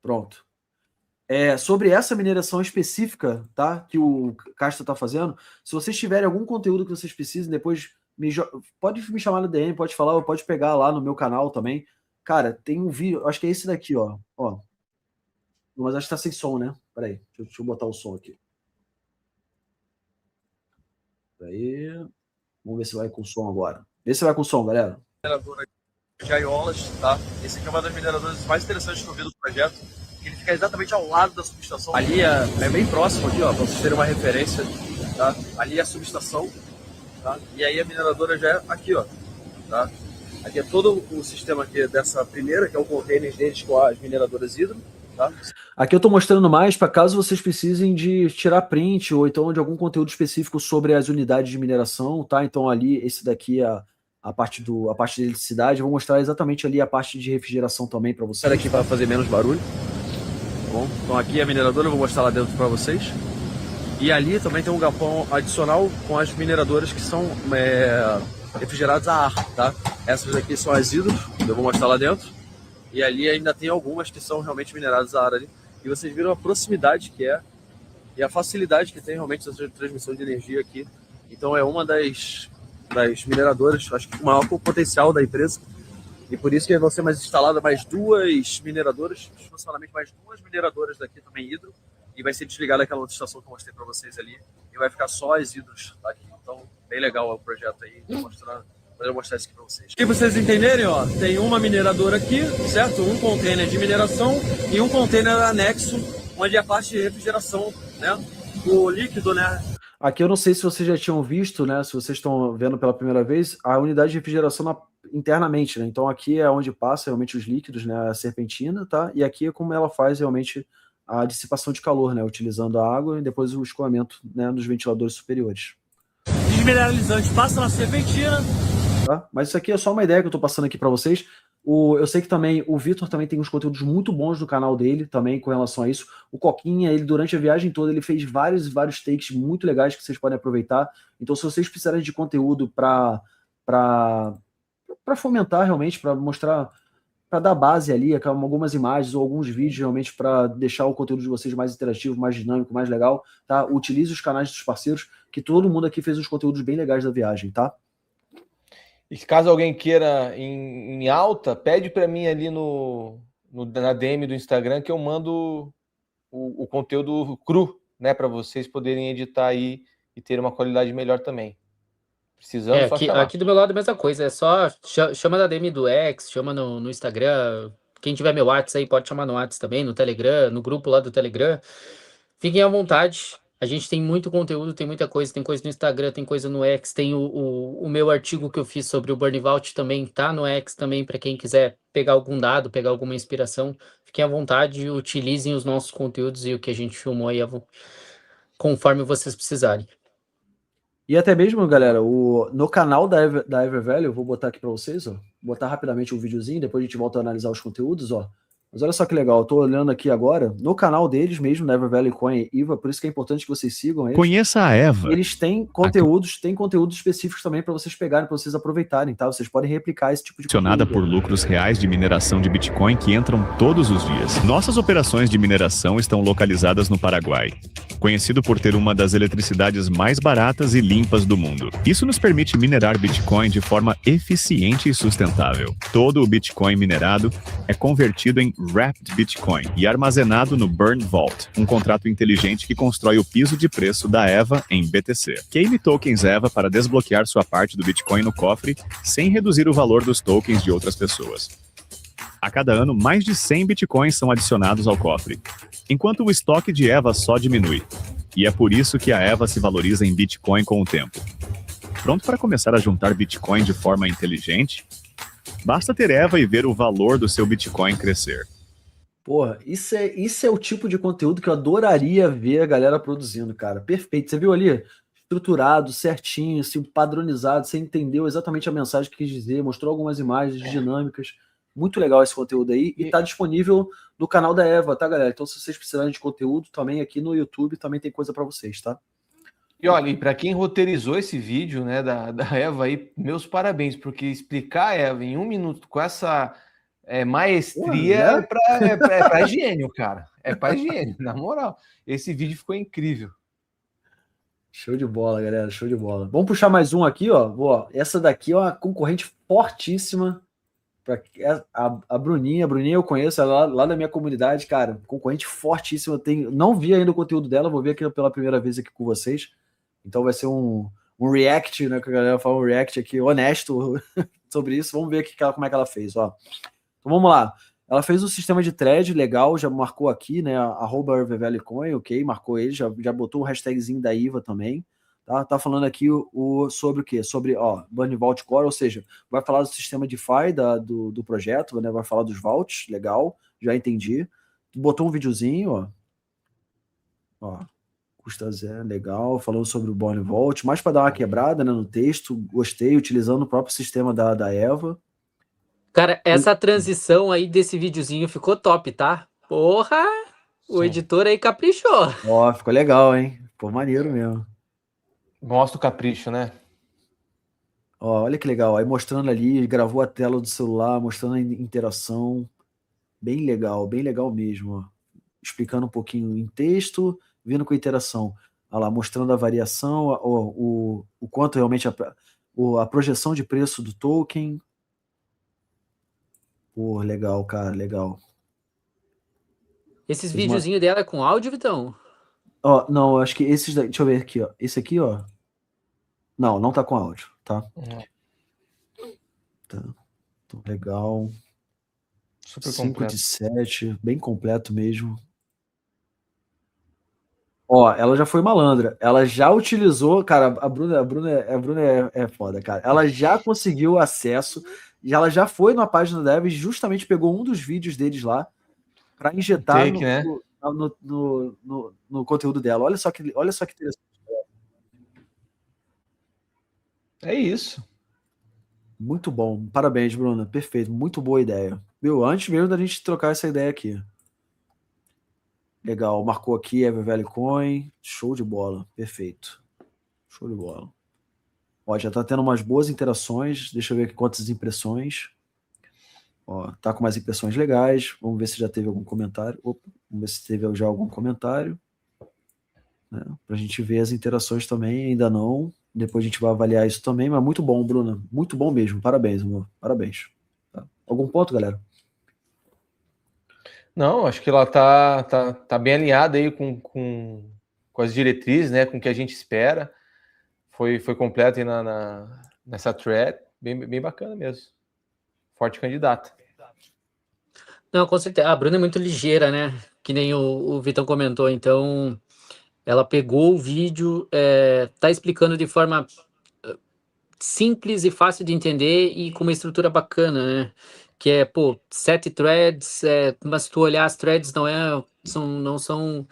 Pronto. Sobre essa mineração específica, tá? Que o Castro está fazendo, se vocês tiverem algum conteúdo que vocês precisem, depois pode me chamar no DM, pode falar, ou pode pegar lá no meu canal também. Cara, tem um vídeo, acho que é esse daqui, ó. Mas acho que tá sem som, né? Peraí, deixa eu botar o som aqui. Peraí. Vamos ver se vai com som agora. Vê se vai com som, galera.
Mineradora de Aiolas, tá? Esse aqui é uma das mineradoras mais interessantes que eu vi do projeto. Ele fica exatamente ao lado da subestação. Ali é bem próximo aqui, ó, para vocês terem uma referência, tá? Ali é a subestação, tá? E aí a mineradora já é aqui, ó, tá? Aqui é todo o sistema aqui dessa primeira, que é o container deles com as mineradoras hidro, tá?
Aqui eu tô mostrando mais para caso vocês precisem de tirar print ou então de algum conteúdo específico sobre as unidades de mineração, tá? Então ali, esse daqui é a parte de eletricidade. Eu vou mostrar exatamente ali a parte de refrigeração também para vocês.
Sai daqui para fazer menos barulho. Bom, então aqui é a mineradora, eu vou mostrar lá dentro para vocês. E ali também tem um galpão adicional com as mineradoras que são refrigeradas a ar, tá? Essas aqui são as hidros, eu vou mostrar lá dentro. E ali ainda tem algumas que são realmente mineradas a ar ali. E vocês viram a proximidade que é e a facilidade que tem realmente essa transmissão de energia aqui. Então é uma das mineradoras, acho que o maior potencial da empresa. E por isso que vão ser mais instaladas mais 2 mineradoras, funcionalmente mais 2 mineradoras daqui também hidro, e vai ser desligada aquela outra estação que eu mostrei para vocês ali, e vai ficar só as hidros aqui. Então, bem legal o projeto aí, vou mostrar isso aqui para vocês. E vocês entenderem, ó, tem uma mineradora aqui, certo? Um container de mineração e um container anexo, onde é a parte de refrigeração, né? O líquido, né?
Aqui eu não sei se vocês já tinham visto, né? Se vocês estão vendo pela primeira vez, a unidade de refrigeração internamente, né? Então aqui é onde passa realmente os líquidos, né? A serpentina, tá? E aqui é como ela faz realmente a dissipação de calor, né? Utilizando a água e depois o escoamento, né? Nos ventiladores superiores.
Desmineralizante passa na serpentina.
Tá? Mas isso aqui é só uma ideia que eu tô passando aqui para vocês. Eu sei que também o Vitor também tem uns conteúdos muito bons no canal dele também com relação a isso. O Coquinha, ele durante a viagem toda, ele fez vários takes muito legais que vocês podem aproveitar. Então, se vocês precisarem de conteúdo para fomentar realmente, para mostrar, para dar base ali, algumas imagens ou alguns vídeos realmente para deixar o conteúdo de vocês mais interativo, mais dinâmico, mais legal, tá? Utilize os canais dos parceiros, que todo mundo aqui fez uns conteúdos bem legais da viagem, tá?
E caso alguém queira em alta, pede para mim ali na DM do Instagram que eu mando o conteúdo cru, né, para vocês poderem editar aí e ter uma qualidade melhor também. Precisando, só chamar.
Aqui do meu lado é a mesma coisa, é só chama na DM do X, chama no Instagram. Quem tiver meu WhatsApp aí pode chamar no WhatsApp também, no Telegram, no grupo lá do Telegram. Fiquem à vontade. A gente tem muito conteúdo, tem muita coisa, tem coisa no Instagram, tem coisa no X, tem o meu artigo que eu fiz sobre o Burnout também, tá no X também, para quem quiser pegar algum dado, pegar alguma inspiração. Fiquem à vontade, utilizem os nossos conteúdos e o que a gente filmou aí conforme vocês precisarem.
E até mesmo, galera, no canal da Ever Value, eu vou botar aqui para vocês, ó, botar rapidamente um videozinho, depois a gente volta a analisar os conteúdos, ó. Mas olha só que legal, eu tô olhando aqui agora, no canal deles mesmo, da Ever Value Coin e EVA, por isso que é importante que vocês sigam eles.
Conheça a EVA.
Eles têm conteúdos específicos também para vocês pegarem, para vocês aproveitarem, tá? Vocês podem replicar esse tipo de
conteúdo. Por lucros reais de mineração de Bitcoin que entram todos os dias. Nossas operações de mineração estão localizadas no Paraguai, conhecido por ter uma das eletricidades mais baratas e limpas do mundo. Isso nos permite minerar Bitcoin de forma eficiente e sustentável. Todo o Bitcoin minerado é convertido em Wrapped Bitcoin e armazenado no Burn Vault, um contrato inteligente que constrói o piso de preço da EVA em BTC. Queime tokens EVA para desbloquear sua parte do Bitcoin no cofre sem reduzir o valor dos tokens de outras pessoas. A cada ano, mais de 100 Bitcoins são adicionados ao cofre, enquanto o estoque de EVA só diminui. E é por isso que a EVA se valoriza em Bitcoin com o tempo. Pronto para começar a juntar Bitcoin de forma inteligente? Basta ter EVA e ver o valor do seu Bitcoin crescer.
Porra, isso é o tipo de conteúdo que eu adoraria ver a galera produzindo, cara. Perfeito. Você viu ali? Estruturado, certinho, assim, padronizado. Você entendeu exatamente a mensagem que quis dizer, mostrou algumas imagens dinâmicas. Muito legal esse conteúdo aí. E tá disponível no canal da EVA, tá, galera? Então, se vocês precisarem de conteúdo, também aqui no YouTube também tem coisa para vocês, tá?
E olha, para quem roteirizou esse vídeo, né, da EVA aí, meus parabéns, porque explicar a EVA em 1 minuto com essa maestria pra gênio, cara. É pra gênio, na moral. Esse vídeo ficou incrível.
Show de bola, galera. Show de bola. Vamos puxar mais um aqui, ó. Essa daqui é uma concorrente fortíssima. A Bruninha. A Bruninha eu conheço, ela lá da minha comunidade, cara. Concorrente fortíssima. Não vi ainda o conteúdo dela, vou ver aqui pela primeira vez aqui com vocês. Então vai ser um react, né? Que a galera fala, um react aqui honesto sobre isso. Vamos ver aqui como é que ela fez, ó. Então vamos lá. Ela fez um sistema de thread legal, já marcou aqui, né? @RVVLcoin, ok, marcou ele, já botou o hashtagzinho da IVA também. Tá falando aqui sobre o quê? Sobre, Burn Vault Core, ou seja, vai falar do sistema DeFi do projeto, né? Vai falar dos vaults, legal, já entendi. Botou um videozinho, ó. Custa zero, legal, falando sobre o Burn Vault, mais para dar uma quebrada, né, no texto, gostei, utilizando o próprio sistema da EVA.
Cara, essa transição aí desse videozinho ficou top, tá? Porra! O editor aí caprichou.
Ó, ficou legal, hein? Pô, maneiro mesmo.
Mostra o capricho, né?
Ó, olha que legal. Aí mostrando ali, gravou a tela do celular, mostrando a interação. Bem legal mesmo, ó. Explicando um pouquinho em texto, vindo com a interação. Olha lá, mostrando a variação, o quanto realmente a projeção de preço do token. Pô, legal, cara, legal.
Esses videozinhos dela é com áudio, Vitão?
Ó, não, acho que esses daqui, deixa eu ver aqui, ó. Esse aqui, ó. Não tá com áudio, tá? Tá. Então, legal.
Super
5
completo.
de 7, bem completo mesmo. Ó, ela já foi malandra. Ela já utilizou, cara, a Bruna é foda, cara. Ela já conseguiu acesso, e ela já foi na página da Eva e justamente pegou um dos vídeos deles lá para injetar no conteúdo dela. Olha só que interessante.
É isso.
Muito bom. Parabéns, Bruna. Perfeito. Muito boa ideia. Viu? Antes mesmo da gente trocar essa ideia aqui. Legal. Marcou aqui EverValleyCoin. Show de bola. Perfeito. Show de bola. Ó, já tá tendo umas boas interações. Deixa eu ver aqui quantas impressões. Ó, tá com mais impressões legais. Vamos ver se já teve algum comentário. Opa, vamos ver se teve já algum comentário. Né? Pra gente ver as interações também. Ainda não. Depois a gente vai avaliar isso também. Mas muito bom, Bruna. Muito bom mesmo. Parabéns, amor. Parabéns. Tá? Algum ponto, galera?
Não, acho que ela tá bem alinhada aí com as diretrizes, né? Com o que a gente espera. Foi completo aí nessa thread. Bem bacana mesmo. Forte candidata.
Não, com certeza. A Bruna é muito ligeira, né? Que nem o Vitão comentou. Então, ela pegou o vídeo, tá explicando de forma simples e fácil de entender e com uma estrutura bacana, né? Que é, 7 threads, mas se tu olhar as threads não são,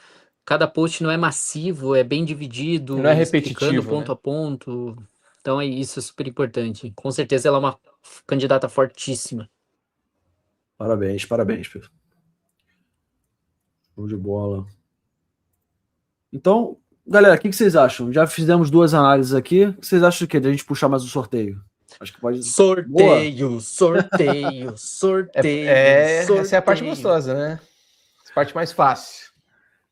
cada post não é massivo, é bem dividido,
não é
explicando
repetitivo,
ponto
né?
a ponto. Então isso é super importante. Com certeza ela é uma candidata fortíssima.
Parabéns, Pedro. Show de bola. Então, galera, o que vocês acham? Já fizemos 2 análises aqui. O que vocês acham de quê? De a gente puxar mais um sorteio? Acho que pode.
Sorteio.
Essa é a parte gostosa, né? Essa parte mais fácil.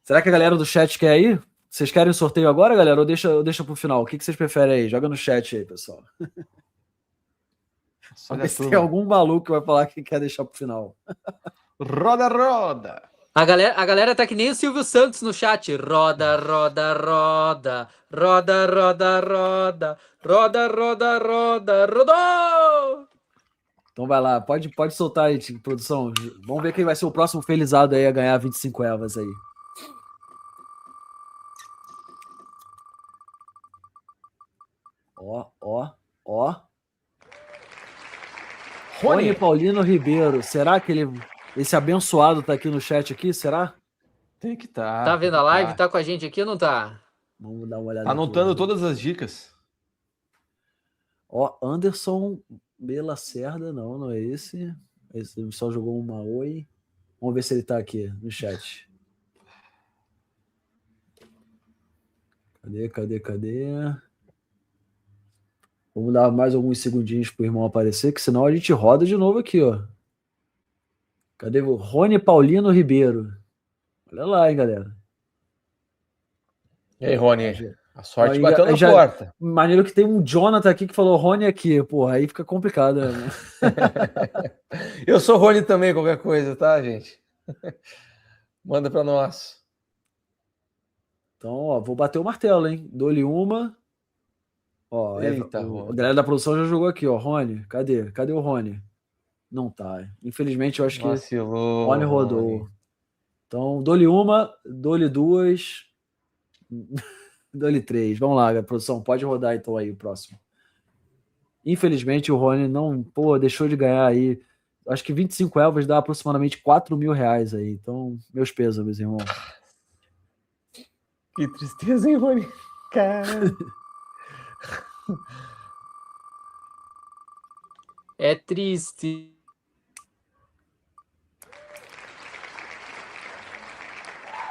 Será que a galera do chat quer ir? Vocês querem o sorteio agora, galera? Ou deixa pro final? O que vocês preferem aí? Joga no chat aí, pessoal. Vamos ver se tem algum maluco que vai falar que quer deixar pro final.
Roda!
A galera tá que nem o Silvio Santos no chat. Roda. Rodou!
Então vai lá, pode soltar aí, produção. Vamos ver quem vai ser o próximo felizado aí a ganhar 25 evas aí. Ó. Rony Paulino Ribeiro. Será que esse abençoado tá aqui no chat aqui? Será?
Tem que estar.
Tá vendo a live? Tá com a gente aqui ou não tá?
Vamos dar uma olhada.
Tá anotando todas as dicas.
Ó, Anderson Belacerda, não é esse. Esse só jogou uma oi. Vamos ver se ele tá aqui no chat. Cadê? Vamos dar mais alguns segundinhos pro irmão aparecer, que senão a gente roda de novo aqui, ó. Cadê o Rony Paulino Ribeiro? Olha lá, hein, galera.
E aí, Rony? A sorte bateu na
já,
porta.
Maneiro que tem um Jonathan aqui que falou Rony aqui. Porra, aí fica complicado. Né?
Eu sou Rony também, qualquer coisa, tá, gente? Manda pra nós.
Então, ó, vou bater o martelo, hein? Dou-lhe uma. Ó,
Eita,
a galera da produção já jogou aqui, ó. Rony, cadê? Cadê o Rony? Não tá. Infelizmente, eu acho que
Vacilou,
Rony rodou. Então, dou-lhe uma, dou-lhe duas, dou-lhe três. Vamos lá, produção, pode rodar então aí o próximo. Infelizmente, o Rony não, deixou de ganhar aí. Acho que 25 elvas dá aproximadamente 4 mil reais aí. Então, meus pêsames, irmão.
Que tristeza, hein, Rony? Cara.
É triste.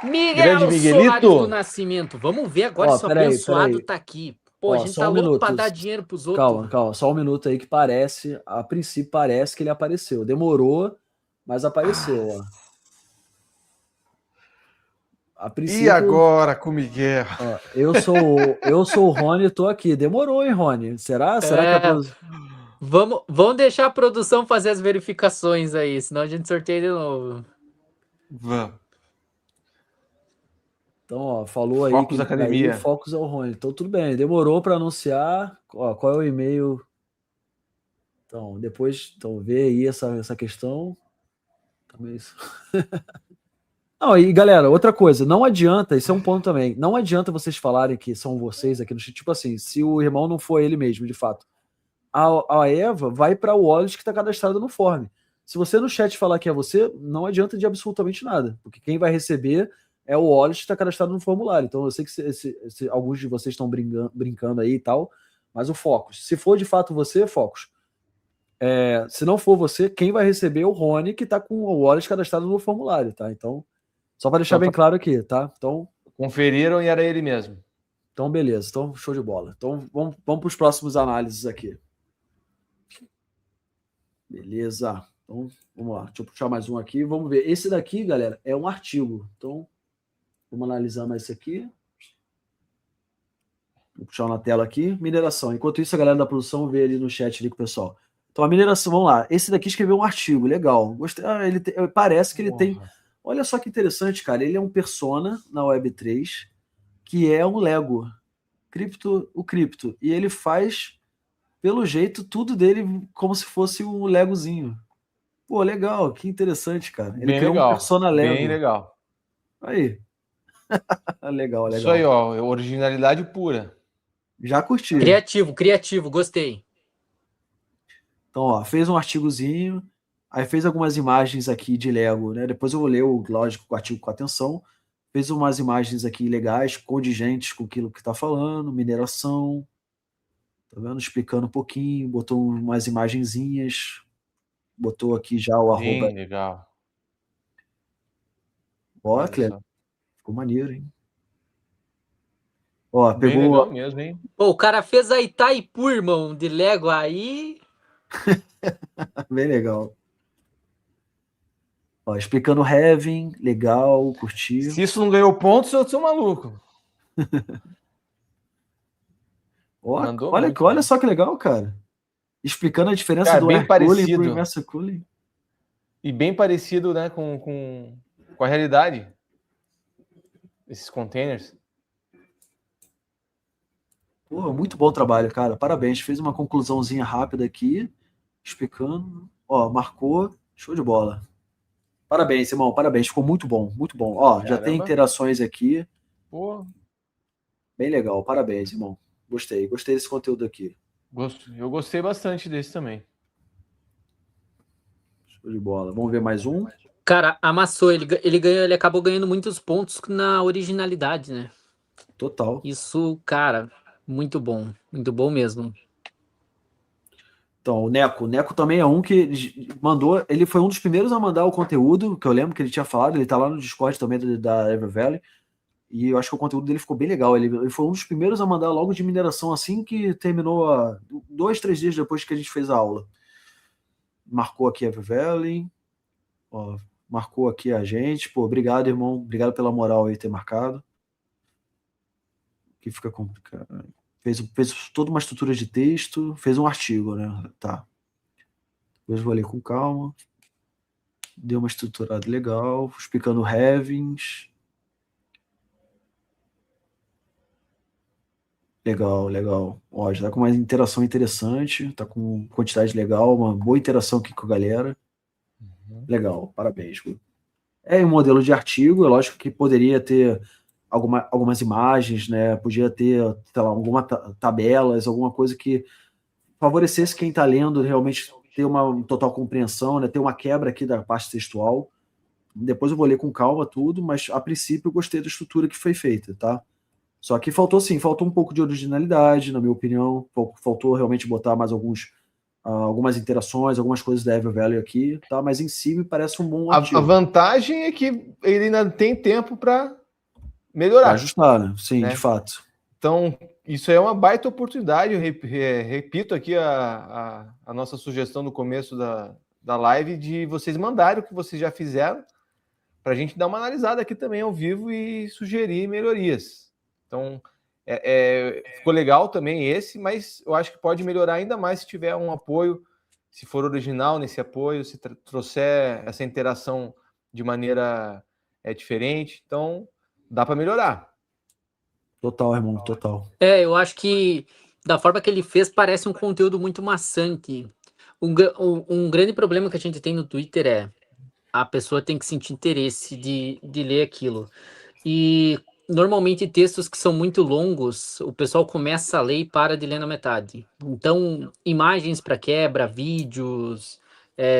Miguel Soares do Nascimento. Vamos ver agora se o abençoado tá aqui. Pô, a gente tá louco pra dar dinheiro pros outros.
Calma, só um minuto aí que parece, a princípio parece que ele apareceu. Demorou, mas apareceu, ó. A princípio,
e agora com o Miguel?
Ó, eu sou o Rony, tô aqui. Demorou, hein, Rony? Será que
Vamos deixar a produção fazer as verificações aí, senão a gente sorteia de novo.
Vamos.
Então, ó, falou aí.
Focus Academia.
Aí, Focus é o Rony. Então, tudo bem. Demorou para anunciar. Ó, qual é o e-mail? Então, depois, vê aí essa questão. Também isso. Não, e galera, outra coisa, não adianta, isso é um ponto também, não adianta vocês falarem que são vocês aqui no chat, tipo assim, se o irmão não for ele mesmo, de fato. A Eva vai para o wallet que está cadastrado no form. Se você no chat falar que é você, não adianta de absolutamente nada, porque quem vai receber é o wallet que está cadastrado no formulário. Então eu sei que alguns de vocês estão brincando aí e tal, mas o Focus, se for de fato você, Focus, se não for você, quem vai receber é o Rony, que está com o wallet cadastrado no formulário, tá? Então, só para deixar bem claro aqui, tá? Então,
conferiram e era ele mesmo.
Então, beleza. Então, show de bola. Então, vamos para os próximos análises aqui. Beleza. Então, vamos lá. Deixa eu puxar mais um aqui. Vamos ver. Esse daqui, galera, é um artigo. Então, vamos analisar mais esse aqui. Vou puxar na tela aqui. Mineração. Enquanto isso, a galera da produção vê ali no chat ali com o pessoal. Então, a mineração, vamos lá. Esse daqui escreveu um artigo. Legal. Gostei. Parece que ele tem... Olha só que interessante, cara. Ele é um persona na Web3 que é um Lego. O cripto. E ele faz, pelo jeito, tudo dele como se fosse um Legozinho. Pô, legal. Que interessante, cara. Ele criou um persona Lego.
Bem legal.
Aí. Legal.
Isso aí, ó. Originalidade pura.
Já curti.
Criativo. Gostei.
Então, ó, fez um artigozinho. Aí fez algumas imagens aqui de Lego, né? Depois eu vou ler, lógico, o artigo com atenção. Fez umas imagens aqui legais, condigentes com aquilo que está falando, mineração. Tá vendo? Explicando um pouquinho, botou umas imagenzinhas. Botou aqui já o arroba.
Legal.
Ó, Cleber. Ficou maneiro, hein? Ó, pegou...
Bem legal mesmo, hein?
Pô, o cara fez a Itaipu, irmão, de Lego aí.
Bem legal. Ó, explicando Heaven, legal, curti.
Se isso não ganhou pontos, eu sou maluco.
Olha só que legal, cara. Explicando a diferença do air cooling pro immersive cooling.
E bem parecido, né, com a realidade. Esses containers.
Pô, muito bom trabalho, cara. Parabéns. Fez uma conclusãozinha rápida aqui, explicando. Ó, marcou. Show de bola. Parabéns, irmão, parabéns, ficou muito bom, muito bom. Ó, já tem interações aqui.
Pô.
Bem legal, parabéns, irmão. Gostei desse conteúdo aqui.
Eu gostei bastante desse também.
Show de bola. Vamos ver mais um?
Cara, amassou, ele acabou ganhando muitos pontos na originalidade, né?
Total.
Isso, cara, muito bom mesmo.
Então, o Neco também é um que mandou, ele foi um dos primeiros a mandar o conteúdo, que eu lembro que ele tinha falado, ele tá lá no Discord também da Evervalley, e eu acho que o conteúdo dele ficou bem legal, ele foi um dos primeiros a mandar logo de mineração assim que terminou 2, 3 dias depois que a gente fez a aula. Marcou aqui Evervalley, Ó, marcou aqui a gente. Pô, obrigado, irmão. Obrigado pela moral aí ter marcado. Aqui fica complicado. Fez toda uma estrutura de texto, fez um artigo, né? Tá. Depois vou ler com calma. Deu uma estruturada legal, explicando havings. Legal. Ó, já tá com uma interação interessante, tá com quantidade legal, uma boa interação aqui com a galera. Legal, parabéns. É um modelo de artigo, é lógico que poderia ter algumas imagens, né? Podia ter, sei lá, algumas tabelas, alguma coisa que favorecesse quem está lendo realmente ter uma total compreensão, né? Ter uma quebra aqui da parte textual. Depois eu vou ler com calma tudo, mas a princípio eu gostei da estrutura que foi feita, tá? Só que faltou um pouco de originalidade, na minha opinião. Faltou realmente botar mais algumas interações, algumas coisas da Ever Value aqui, tá? Mas em si me parece um bom artigo.
A vantagem é que ele ainda tem tempo para melhorar.
Pra ajustar, né? Sim,
né?
De fato.
Então, isso é uma baita oportunidade. Eu repito aqui a nossa sugestão no começo da live de vocês mandarem o que vocês já fizeram para a gente dar uma analisada aqui também ao vivo e sugerir melhorias. Então, ficou legal também esse, mas eu acho que pode melhorar ainda mais se tiver um apoio, se for original nesse apoio, se trouxer essa interação de maneira diferente. Então, dá para melhorar.
Total, irmão, total.
Eu acho que da forma que ele fez, parece um conteúdo muito maçante. Um grande problema que a gente tem no Twitter é a pessoa tem que sentir interesse de ler aquilo. E normalmente textos que são muito longos, o pessoal começa a ler e para de ler na metade. Então, imagens para quebra, vídeos,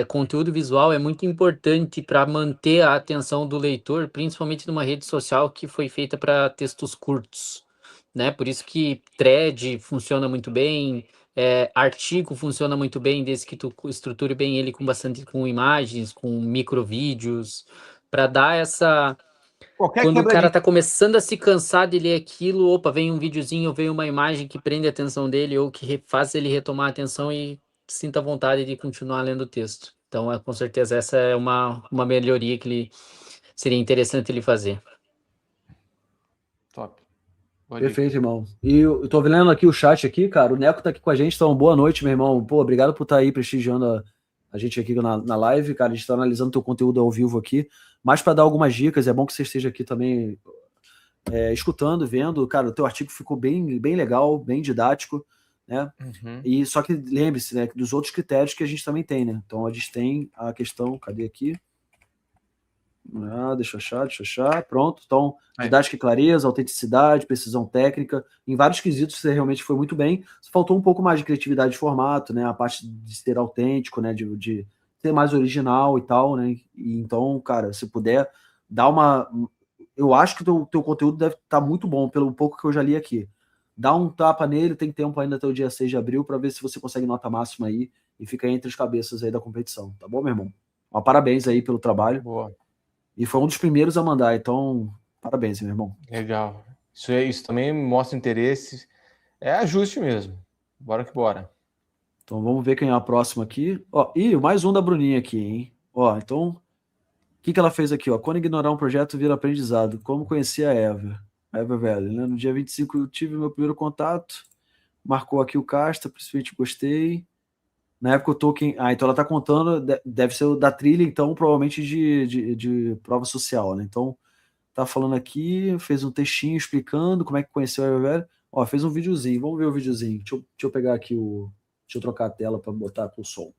conteúdo visual é muito importante para manter a atenção do leitor, principalmente numa rede social que foi feita para textos curtos, né? Por isso que thread funciona muito bem, artigo funciona muito bem, desde que tu estruture bem ele com imagens, com microvídeos, para dar essa... Quando o cara tá começando a se cansar de ler aquilo, vem um videozinho, vem uma imagem que prende a atenção dele ou que faz ele retomar a atenção e sinta vontade de continuar lendo o texto. Então, com certeza, essa é uma melhoria que seria interessante ele fazer.
Top.
Perfeito, irmão. E eu tô vendo aqui o chat aqui, cara. O Neco tá aqui com a gente, então boa noite, meu irmão. Pô, obrigado por estar aí prestigiando a gente aqui na live, cara. A gente tá analisando teu conteúdo ao vivo aqui. Mas para dar algumas dicas, é bom que você esteja aqui também escutando, vendo. Cara, o teu artigo ficou bem legal, bem didático, né? E só que lembre-se, né, dos outros critérios que a gente também tem, né? Então a gente tem a questão, cadê aqui? Deixa eu achar, pronto. Então, didática e clareza, autenticidade, precisão técnica, em vários quesitos você realmente foi muito bem. Faltou um pouco mais de criatividade de formato, né? A parte de ser autêntico, né? De ser mais original e tal, né? E então, cara, se puder dar uma... Eu acho que o teu conteúdo deve estar muito bom, pelo pouco que eu já li aqui. Dá um tapa nele, tem tempo ainda até o dia 6 de abril para ver se você consegue nota máxima aí e fica entre os cabeças aí da competição, tá bom, meu irmão? Parabéns aí pelo trabalho.
Boa.
E foi um dos primeiros a mandar, então parabéns, meu irmão.
Legal. Isso também mostra interesse. É ajuste mesmo. Bora que bora.
Então vamos ver quem é a próxima aqui. Mais um da Bruninha aqui, hein? Então, o que ela fez aqui? Quando ignorar um projeto vira aprendizado. Como conhecer a Ever Value, né? No dia 25 eu tive meu primeiro contato. Marcou aqui o Casta, principalmente gostei. Na época o token... então ela tá contando, deve ser o da trilha, então, provavelmente de prova social, né? Então, tá falando aqui, fez um textinho explicando como é que conheceu a Ever Value. Fez um videozinho, vamos ver o videozinho. Deixa eu pegar aqui deixa eu trocar a tela para botar com o som.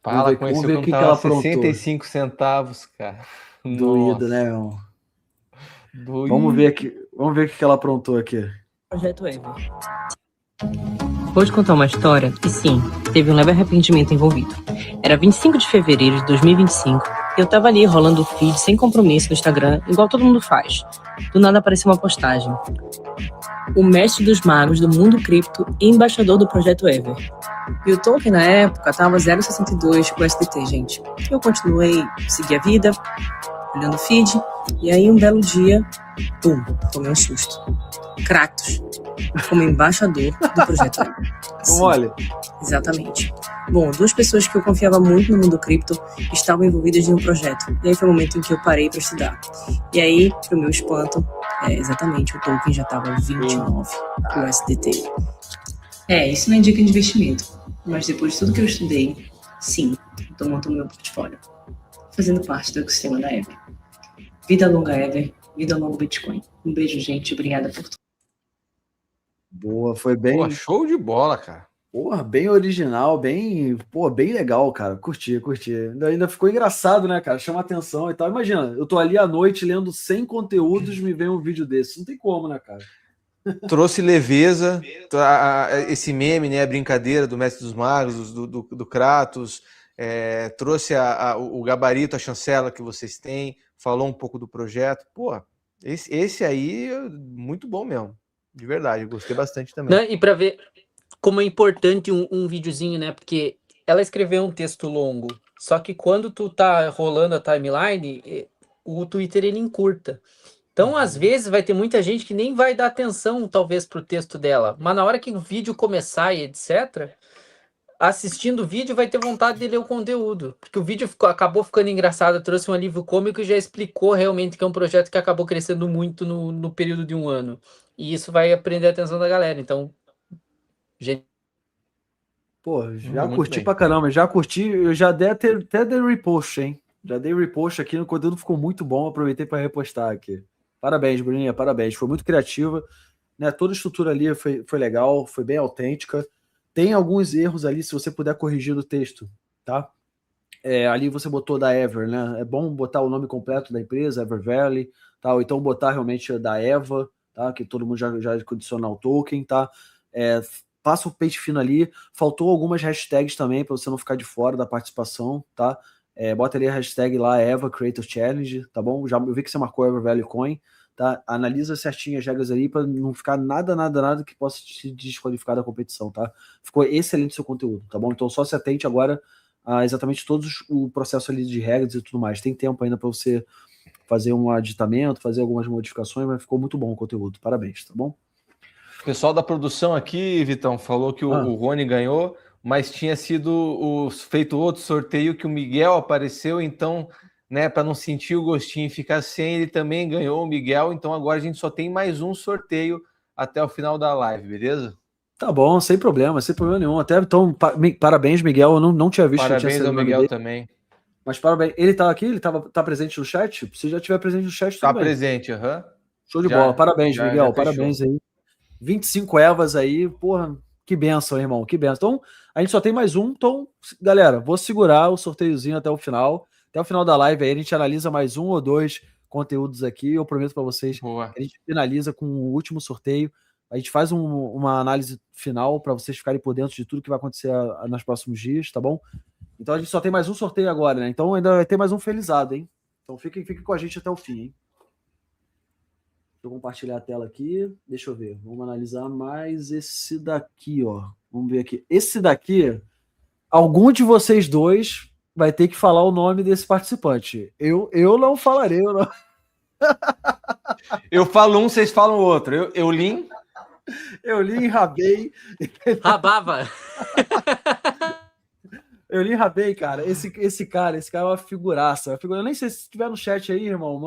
Fala, vamos ver o que ela aprontou. 65 centavos, cara.
Doído, né, irmão? Doído. Vamos ver o que ela aprontou aqui.
Projeto Ever. Vou te contar uma história e sim, teve um leve arrependimento envolvido. Era 25 de fevereiro de 2025 e eu tava ali rolando o feed sem compromisso no Instagram, igual todo mundo faz. Do nada apareceu uma postagem. O mestre dos magos do mundo cripto e embaixador do Projeto Ever. E o token na época tava 0,62 com SDT, gente. Eu continuei, segui a vida, olhando o feed, e aí um belo dia, tomei um susto. Kratos. como embaixador do projeto Ever. Sim,
Olha,
exatamente. Bom, 2 pessoas que eu confiava muito no mundo cripto estavam envolvidas em um projeto. E aí foi o momento em que eu parei para estudar. E aí, pro meu espanto, exatamente, o token já estava 29 USDT. Isso não indica investimento. Mas depois de tudo que eu estudei, sim, estou montando meu portfólio. Fazendo parte do ecossistema da Ever. Vida longa Ever, vida longa Bitcoin. Um beijo, gente. Obrigada por tudo.
boa, foi bem.
Pô, show de bola, cara.
Porra, bem original, bem legal, cara. Curti. Ainda ficou engraçado, né, cara? Chama atenção e tal. Imagina, eu tô ali à noite lendo 100 conteúdos, me vem um vídeo desse. Não tem como, né, cara?
Trouxe leveza, esse meme, né, a brincadeira do Mestre dos Magos, do Kratos, trouxe o gabarito, a chancela que vocês têm, falou um pouco do projeto. Pô, esse aí, muito bom mesmo. De verdade, eu gostei bastante também.
Não, e para ver como é importante um videozinho, né? Porque ela escreveu um texto longo, só que quando tu tá rolando a timeline, o Twitter ele encurta. Então, às vezes, vai ter muita gente que nem vai dar atenção, talvez, pro texto dela. Mas na hora que o vídeo começar e etc., assistindo o vídeo vai ter vontade de ler o conteúdo. Porque o vídeo acabou ficando engraçado, trouxe um alívio cômico e já explicou realmente que é um projeto que acabou crescendo muito no período de um ano. E isso vai prender a atenção da galera. Então, gente.
Pô, já curti pra caramba, eu já até dei repost, hein? Já dei repost aqui, o conteúdo ficou muito bom, aproveitei para repostar aqui. Parabéns, Bruninha, parabéns. Foi muito criativa, né? Toda a estrutura ali foi legal, foi bem autêntica. Tem alguns erros ali, se você puder corrigir no texto, tá? Ali você botou da Ever, né? É bom botar o nome completo da empresa, Ever Valley, tá? Ou então botar realmente da Eva, tá? Que todo mundo já condiciona o token, tá? Passa o pente fino ali. Faltou algumas hashtags também, para você não ficar de fora da participação, tá? Bota ali a hashtag lá, Eva Creator Challenge, tá bom? Eu vi que você marcou Ever Valley Coin, tá? Analisa certinho as regras ali para não ficar nada que possa te desqualificar da competição, tá? Ficou excelente o seu conteúdo, tá bom? Então só se atente agora a exatamente o processo ali de regras e tudo mais. Tem tempo ainda para você fazer um aditamento, fazer algumas modificações, mas ficou muito bom o conteúdo. Parabéns, tá bom?
O pessoal da produção aqui, Vitão, falou que o Rony ganhou, mas tinha sido feito outro sorteio que o Miguel apareceu, então, né, para não sentir o gostinho e ficar sem, ele também ganhou o Miguel, então agora a gente só tem mais um sorteio até o final da live, beleza?
Tá bom, sem problema nenhum. Até então, parabéns, Miguel. Eu não tinha visto.
Parabéns ao Miguel também.
Mas parabéns. Ele tá aqui? Ele tá presente no chat? Se já estiver presente no chat,
tá presente, aham.
Show de bola. Parabéns, Miguel. Parabéns aí. 25 Evas aí, porra, que benção, irmão, que benção. Então, a gente só tem mais um, então, galera, vou segurar o sorteiozinho até o final da live aí, a gente analisa mais 1 ou 2 conteúdos aqui, eu prometo para vocês que a gente finaliza com o último sorteio, a gente faz uma análise final para vocês ficarem por dentro de tudo que vai acontecer nos próximos dias, tá bom? Então a gente só tem mais um sorteio agora, né? Então ainda vai ter mais um felizado, hein? Então fiquem com a gente até o fim, hein? Deixa eu compartilhar a tela aqui. Deixa eu ver. Vamos analisar mais esse daqui, ó. Vamos ver aqui. Esse daqui, algum de vocês dois vai ter que falar o nome desse participante. Eu não falarei. Eu, não...
eu falo um, vocês falam o outro. Eu li,
rabei.
Rabava.
Eu li, rabei, cara. Esse cara é uma figuraça. Eu nem sei se estiver no chat aí, irmão.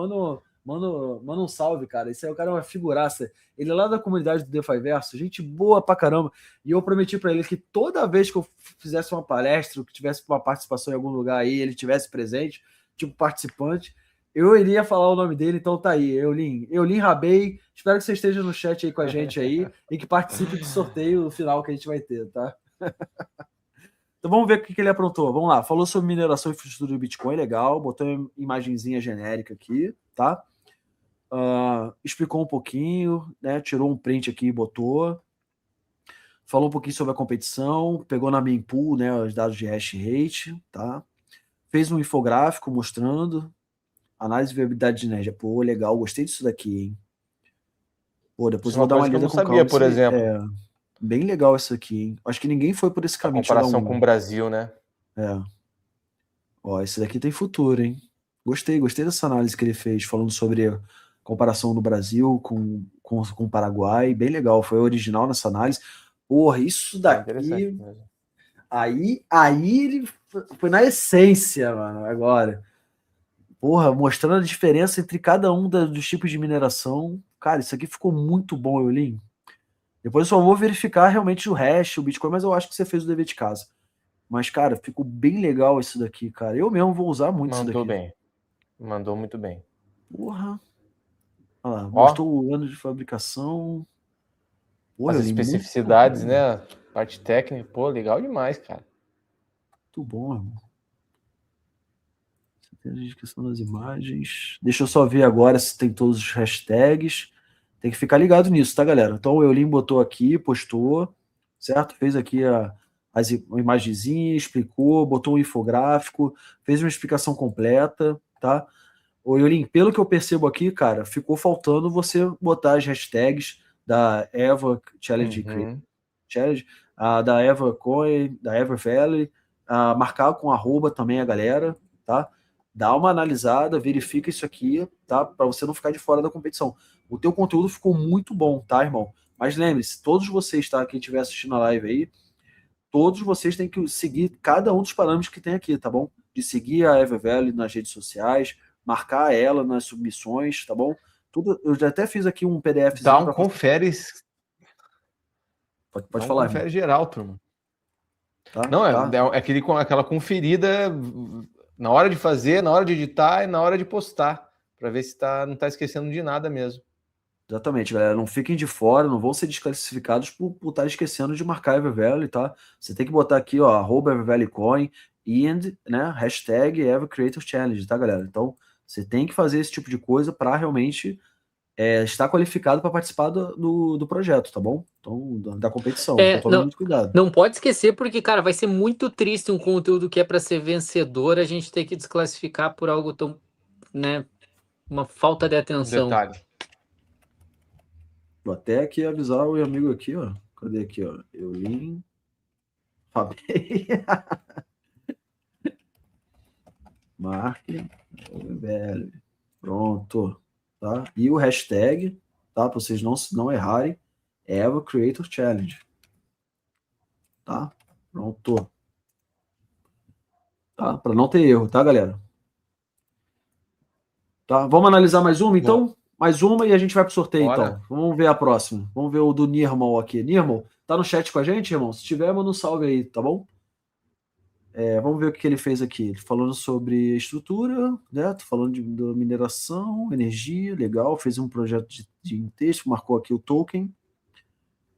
Manda um salve, cara. Esse aí, o cara é uma figuraça. Ele é lá da comunidade do DeFi Verso, gente boa pra caramba. E eu prometi pra ele que toda vez que eu fizesse uma palestra, que tivesse uma participação em algum lugar aí, ele tivesse presente, tipo participante, eu iria falar o nome dele. Então tá aí, Eulin Rabei. Espero que você esteja no chat aí com a gente aí e que participe do sorteio final que a gente vai ter, tá? Então vamos ver o que ele aprontou. Vamos lá. Falou sobre mineração e infraestrutura do Bitcoin, legal. Botou uma imagenzinha genérica aqui, tá? Explicou um pouquinho, né? Tirou um print aqui e botou. Falou um pouquinho sobre a competição, pegou na mempool, né, os dados de hash rate, tá? Fez um infográfico mostrando análise de viabilidade de energia. Pô, legal, gostei disso daqui, hein? Pô, depois eu vou dar uma lida com calma.
Sabia, por exemplo.
Bem legal isso aqui, hein? Acho que ninguém foi por esse caminho.
A comparação com o Brasil, né?
Ó, esse daqui tem futuro, hein? Gostei dessa análise que ele fez, falando sobre a comparação do Brasil com com o Paraguai, bem legal, foi original nessa análise. Porra, isso daqui... Aí ele foi na essência, mano, agora. Porra, mostrando a diferença entre cada um dos tipos de mineração. Cara, isso aqui ficou muito bom, Eulin. Depois eu só vou verificar realmente o hash, o Bitcoin, mas eu acho que você fez o dever de casa. Mas, cara, ficou bem legal isso daqui, cara. Eu mesmo vou usar muito isso daqui.
Mandou bem. Mandou muito bem.
Porra. Olha lá, mostrou o ano de fabricação.
Porra, as especificidades, né? Parte técnica, pô, legal demais, cara.
Muito bom, irmão. Tem a descrição das imagens. Deixa eu só ver agora se tem todos os hashtags. Tem que ficar ligado nisso, tá, galera? Então o Eulin botou aqui, postou, certo? Fez aqui as imagenzinhas, explicou, botou um infográfico, fez uma explicação completa, tá? Ô, Eulin, pelo que eu percebo aqui, cara, ficou faltando você botar as hashtags da Eva Challenge, da Eva Coin, da Ever Valley, marcar com arroba também a galera, tá? Dá uma analisada, verifica isso aqui, tá? Para você não ficar de fora da competição. O teu conteúdo ficou muito bom, tá, irmão? Mas lembre-se, todos vocês, tá? Quem estiver assistindo a live aí, todos vocês têm que seguir cada um dos parâmetros que tem aqui, tá bom? De seguir a Ever Valley nas redes sociais, marcar ela nas submissões, tá bom? Tudo, eu já até fiz aqui um PDF.
Dá um confere.
Pode falar.
Confere geral, turma.
Tá?
Não, é aquela conferida na hora de fazer, na hora de editar e na hora de postar, para ver se não está esquecendo de nada mesmo.
Exatamente, galera. Não fiquem de fora, não vão ser desclassificados por estar esquecendo de marcar Ever Valley, tá? Você tem que botar aqui, ó, @EverValleyCoin and, né, hashtag Ever Creator Challenge, tá, galera? Então, você tem que fazer esse tipo de coisa para realmente estar qualificado para participar do projeto, tá bom? Então, da competição. Então, tome muito cuidado.
Não pode esquecer, porque, cara, vai ser muito triste um conteúdo que é para ser vencedor, a gente ter que desclassificar por algo tão, né, uma falta de atenção.
Detalhe.
Vou até aqui avisar o amigo aqui, ó. Cadê aqui, ó? Eulin. Fabei. Marque. Velho. Pronto. Tá? E o hashtag, tá? Para vocês não errarem, Ever Creator Challenge. Tá? Pronto. Tá? Para não ter erro, tá, galera? Tá? Vamos analisar mais uma, então? Bom. Mais uma e a gente vai pro sorteio, então. Vamos ver a próxima. Vamos ver o do Nirmal aqui. Nirmal, tá no chat com a gente, irmão? Se tiver, manda um salve aí, tá bom? Vamos ver o que ele fez aqui. Ele falando sobre estrutura, né? Tô falando da mineração, energia, legal. Fez um projeto de texto, marcou aqui o token,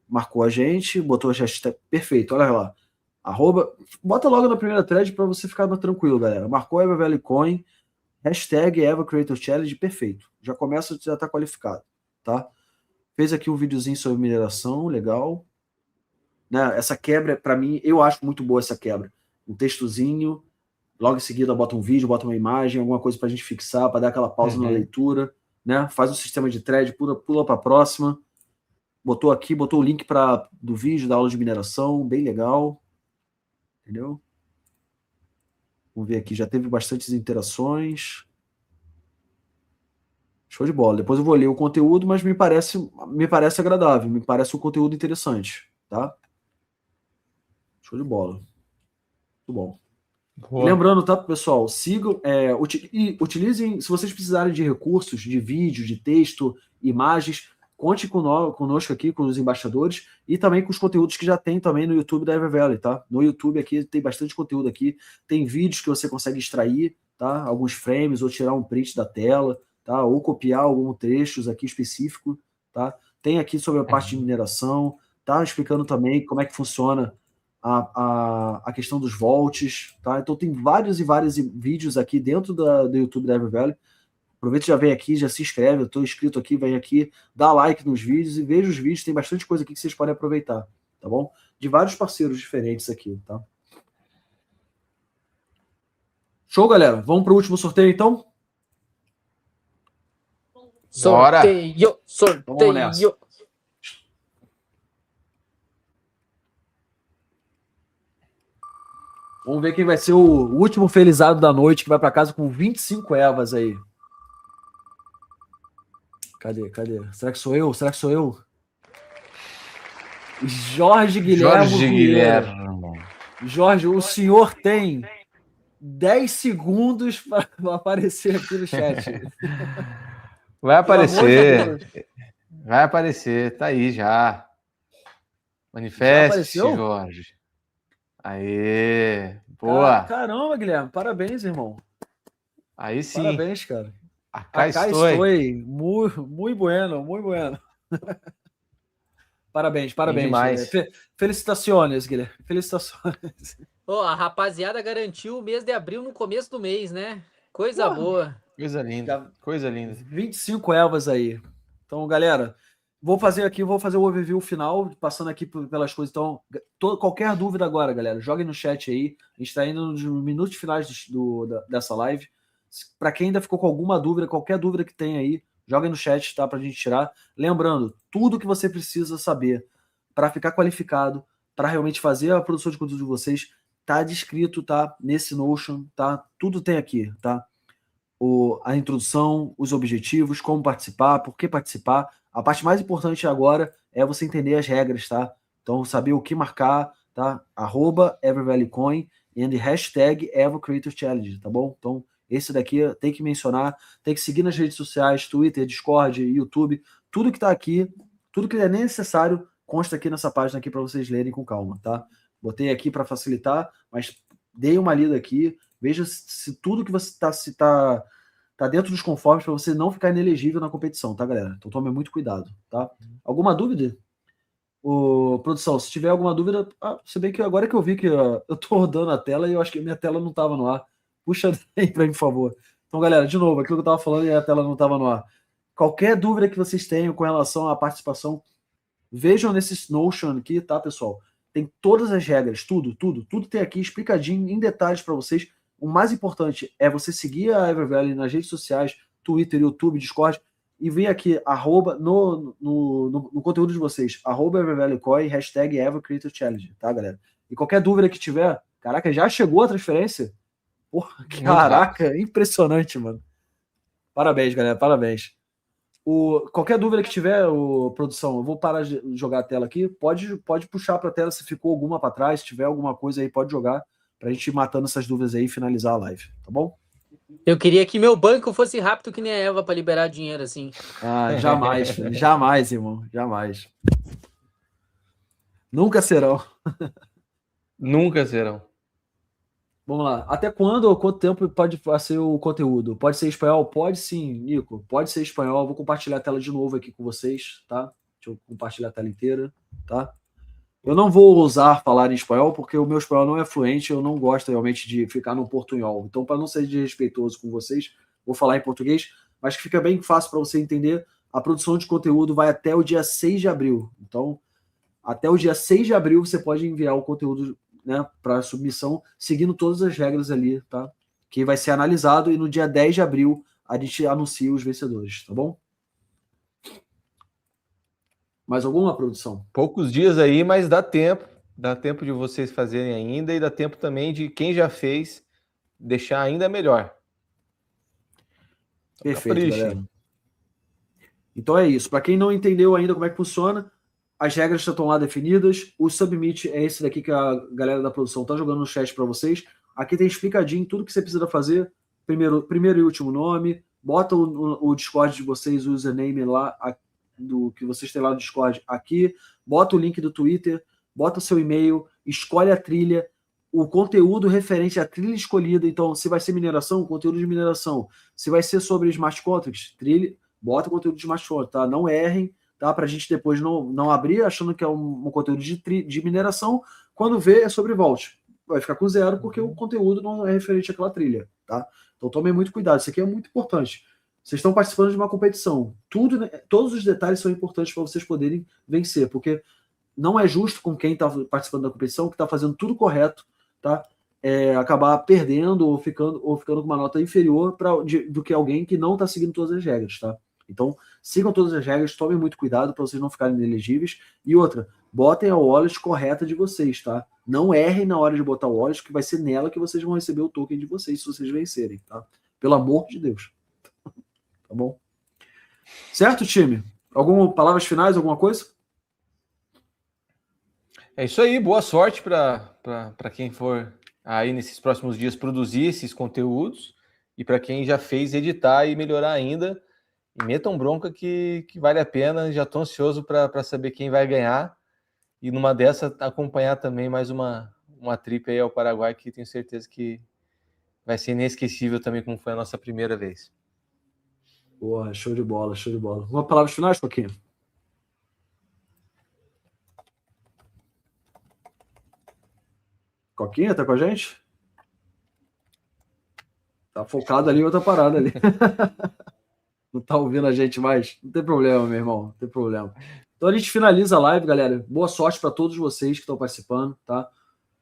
marcou a gente, botou a hashtag. Perfeito, olha lá. Bota logo na primeira thread para você ficar tranquilo, galera. Marcou Ever Valley Coin, hashtag Ever Creator Challenge, perfeito. Já começa, já tá qualificado, tá? Fez aqui um videozinho sobre mineração, legal. Né? Essa quebra, para mim, eu acho muito boa essa quebra. Um textozinho, logo em seguida bota um vídeo, bota uma imagem, alguma coisa pra gente fixar, para dar aquela pausa na leitura, né? Faz um sistema de thread, pula para a próxima. Botou aqui, botou o link do vídeo da aula de mineração, bem legal. Entendeu? Vamos ver aqui, já teve bastantes interações. Show de bola. Depois eu vou ler o conteúdo, mas me parece agradável, me parece um conteúdo interessante, tá? Show de bola. Muito bom. Lembrando, tá, pessoal? Sigam, utilizem, se vocês precisarem de recursos, de vídeo, de texto, imagens, conte conosco aqui, com os embaixadores, e também com os conteúdos que já tem também no YouTube da Ever Valley, tá? No YouTube aqui tem bastante conteúdo aqui, tem vídeos que você consegue extrair, tá? Alguns frames, ou tirar um print da tela, tá? Ou copiar alguns trechos aqui específicos, tá? Tem aqui sobre a parte de mineração, tá? Explicando também como é que funciona a questão dos volts, tá? Então tem vários vídeos aqui dentro do YouTube da Ever Valley. Aproveita, já vem aqui, já se inscreve, eu estou inscrito aqui, vem aqui, dá like nos vídeos e veja os vídeos, tem bastante coisa aqui que vocês podem aproveitar, tá bom? De vários parceiros diferentes aqui, tá? Show, galera? Vamos para o último sorteio, então?
Sorteio!
Vamos nessa. Vamos ver quem vai ser o último felizado da noite, que vai para casa com 25 Evas aí. Cadê? Será que sou eu? Jorge Guilherme. Jorge, o senhor tem 10 segundos para aparecer aqui no chat.
Vai aparecer. Tá aí já. Manifeste, Jorge. Aê, boa.
Caramba, Guilherme, parabéns, irmão.
Aí sim.
Parabéns, cara.
Acá estou.
Muito bueno. Parabéns. Felicitações, Guilherme. Felicitações.
A rapaziada garantiu o mês de abril no começo do mês, né? Coisa boa.
Coisa linda.
25 Elvas aí. Então, galera, vou fazer o overview final, passando aqui pelas coisas. Então, qualquer dúvida agora, galera, joguem no chat aí. A gente está indo nos minutos finais dessa live. Para quem ainda ficou com alguma dúvida, qualquer dúvida que tem aí, joguem no chat, tá? Pra gente tirar. Lembrando, tudo que você precisa saber para ficar qualificado, para realmente fazer a produção de conteúdo de vocês, tá descrito, tá? Nesse Notion, tá? Tudo tem aqui, tá? A introdução, os objetivos, como participar, por que participar. A parte mais importante agora é você entender as regras, tá? Então, saber o que marcar, tá? @EverValleyCoin e hashtag EvoCreatorChallenge, tá bom? Então, esse daqui tem que mencionar, tem que seguir nas redes sociais, Twitter, Discord, YouTube, tudo que tá aqui, tudo que é necessário consta aqui nessa página aqui para vocês lerem com calma, tá? Botei aqui para facilitar, mas dei uma lida aqui, veja se tudo que você tá dentro dos conformes para você não ficar inelegível na competição, tá, galera? Então tome muito cuidado, tá? Alguma dúvida? Produção, se tiver alguma dúvida, se bem que agora que eu vi que eu tô rodando a tela e eu acho que minha tela não tava no ar. Puxa aí para mim, por favor. Então, galera, de novo, aquilo que eu tava falando e a tela não estava no ar. Qualquer dúvida que vocês tenham com relação à participação, vejam nesse Notion aqui, tá, pessoal? Tem todas as regras, tudo tem aqui explicadinho, em detalhes para vocês. O mais importante é você seguir a EverValley nas redes sociais, Twitter, YouTube, Discord, e vir aqui, no conteúdo de vocês, @EverValleyCoin, hashtag EverCreatorChallenge, tá, galera? E qualquer dúvida que tiver, caraca, já chegou a transferência? Porra, caraca, impressionante, mano. Parabéns, galera, parabéns. Qualquer dúvida que tiver, produção, eu vou parar de jogar a tela aqui. Pode puxar para a tela se ficou alguma para trás. Se tiver alguma coisa aí, pode jogar para a gente ir matando essas dúvidas aí e finalizar a live, tá bom?
Eu queria que meu banco fosse rápido que nem a Eva para liberar dinheiro assim.
Jamais, jamais, irmão, jamais. Nunca serão.
Nunca serão.
Vamos lá. Até quanto tempo pode ser o conteúdo? Pode ser espanhol? Pode sim, Nico. Pode ser espanhol. Vou compartilhar a tela de novo aqui com vocês, tá? Deixa eu compartilhar a tela inteira, tá? Eu não vou ousar falar em espanhol porque o meu espanhol não é fluente. Eu não gosto realmente de ficar no portunhol. Então, para não ser desrespeitoso com vocês, vou falar em português, mas que fica bem fácil para você entender. A produção de conteúdo vai até o dia 6 de abril. Então, até o dia 6 de abril você pode enviar o conteúdo, né, para submissão, seguindo todas as regras ali, tá? Que vai ser analisado e no dia 10 de abril a gente anuncia os vencedores, tá bom? Mais alguma, produção?
Poucos dias aí, mas dá tempo de vocês fazerem ainda e dá tempo também de quem já fez deixar ainda melhor.
Perfeito, galera. Então é isso. Para quem não entendeu ainda como é que funciona, as regras já estão lá definidas. O submit é esse daqui que a galera da produção está jogando no chat para vocês. Aqui tem explicadinho tudo que você precisa fazer. Primeiro e último nome. Bota o Discord de vocês, o username lá, do que vocês têm lá no Discord aqui. Bota o link do Twitter. Bota o seu e-mail. Escolhe a trilha. O conteúdo referente à trilha escolhida. Então, se vai ser mineração, conteúdo de mineração. Se vai ser sobre smart contracts, trilha, bota o conteúdo de smart contracts, tá? Não errem. Tá, para a gente depois não abrir achando que é um conteúdo de mineração, quando vê é sobre Vault. Vai ficar com 0 porque o conteúdo não é referente àquela trilha. Tá? Então tomem muito cuidado, isso aqui é muito importante. Vocês estão participando de uma competição. Todos os detalhes são importantes para vocês poderem vencer, porque não é justo com quem está participando da competição, que está fazendo tudo correto, tá? Acabar perdendo ou ficando com uma nota inferior do que alguém que não está seguindo todas as regras. Tá? Então, sigam todas as regras, tomem muito cuidado para vocês não ficarem inelegíveis. E outra, botem a wallet correta de vocês, tá? Não errem na hora de botar o wallet, que vai ser nela que vocês vão receber o token de vocês, se vocês vencerem, tá? Pelo amor de Deus. Tá bom? Certo, time? Algumas palavras finais, alguma coisa?
É isso aí, boa sorte para quem for aí nesses próximos dias produzir esses conteúdos e para quem já fez editar e melhorar ainda. E metam bronca que vale a pena. Já estou ansioso para saber quem vai ganhar e numa dessa acompanhar também mais uma trip aí ao Paraguai, que tenho certeza que vai ser inesquecível também, como foi a nossa primeira vez.
Boa, show de bola, show de bola. Uma palavra final, Joaquim? Coquinha, tá com a gente? Tá focado ali em outra parada ali. Não tá ouvindo a gente mais? Não tem problema, meu irmão, não tem problema. Então a gente finaliza a live, galera. Boa sorte para todos vocês que estão participando, tá?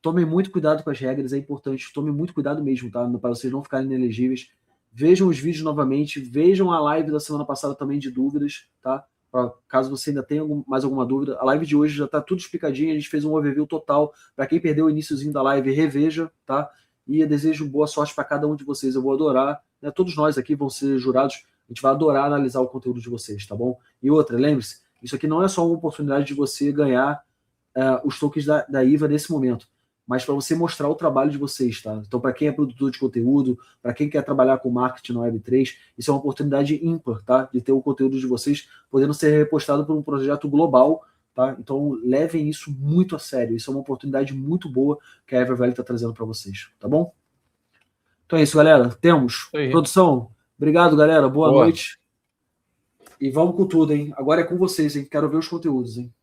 Tomem muito cuidado com as regras, é importante. Tomem muito cuidado mesmo, tá? Para vocês não ficarem inelegíveis. Vejam os vídeos novamente, vejam a live da semana passada também de dúvidas, tá? Pra, caso você ainda tenha mais alguma dúvida. A live de hoje já tá tudo explicadinho, a gente fez um overview total. Para quem perdeu o iniciozinho da live, reveja, tá? E eu desejo boa sorte para cada um de vocês. Eu vou adorar, né? Todos nós aqui vão ser jurados. A gente vai adorar analisar o conteúdo de vocês, tá bom? E outra, lembre-se, isso aqui não é só uma oportunidade de você ganhar os tokens da IVA nesse momento, mas para você mostrar o trabalho de vocês, tá? Então, para quem é produtor de conteúdo, para quem quer trabalhar com marketing na Web3, isso é uma oportunidade ímpar, tá? De ter o conteúdo de vocês podendo ser repostado por um projeto global, tá? Então, levem isso muito a sério. Isso é uma oportunidade muito boa que a Evervalley está trazendo para vocês, tá bom? Então é isso, galera. Temos. Produção, obrigado, galera. Boa noite. E vamos com tudo, hein? Agora é com vocês, hein? Quero ver os conteúdos, hein?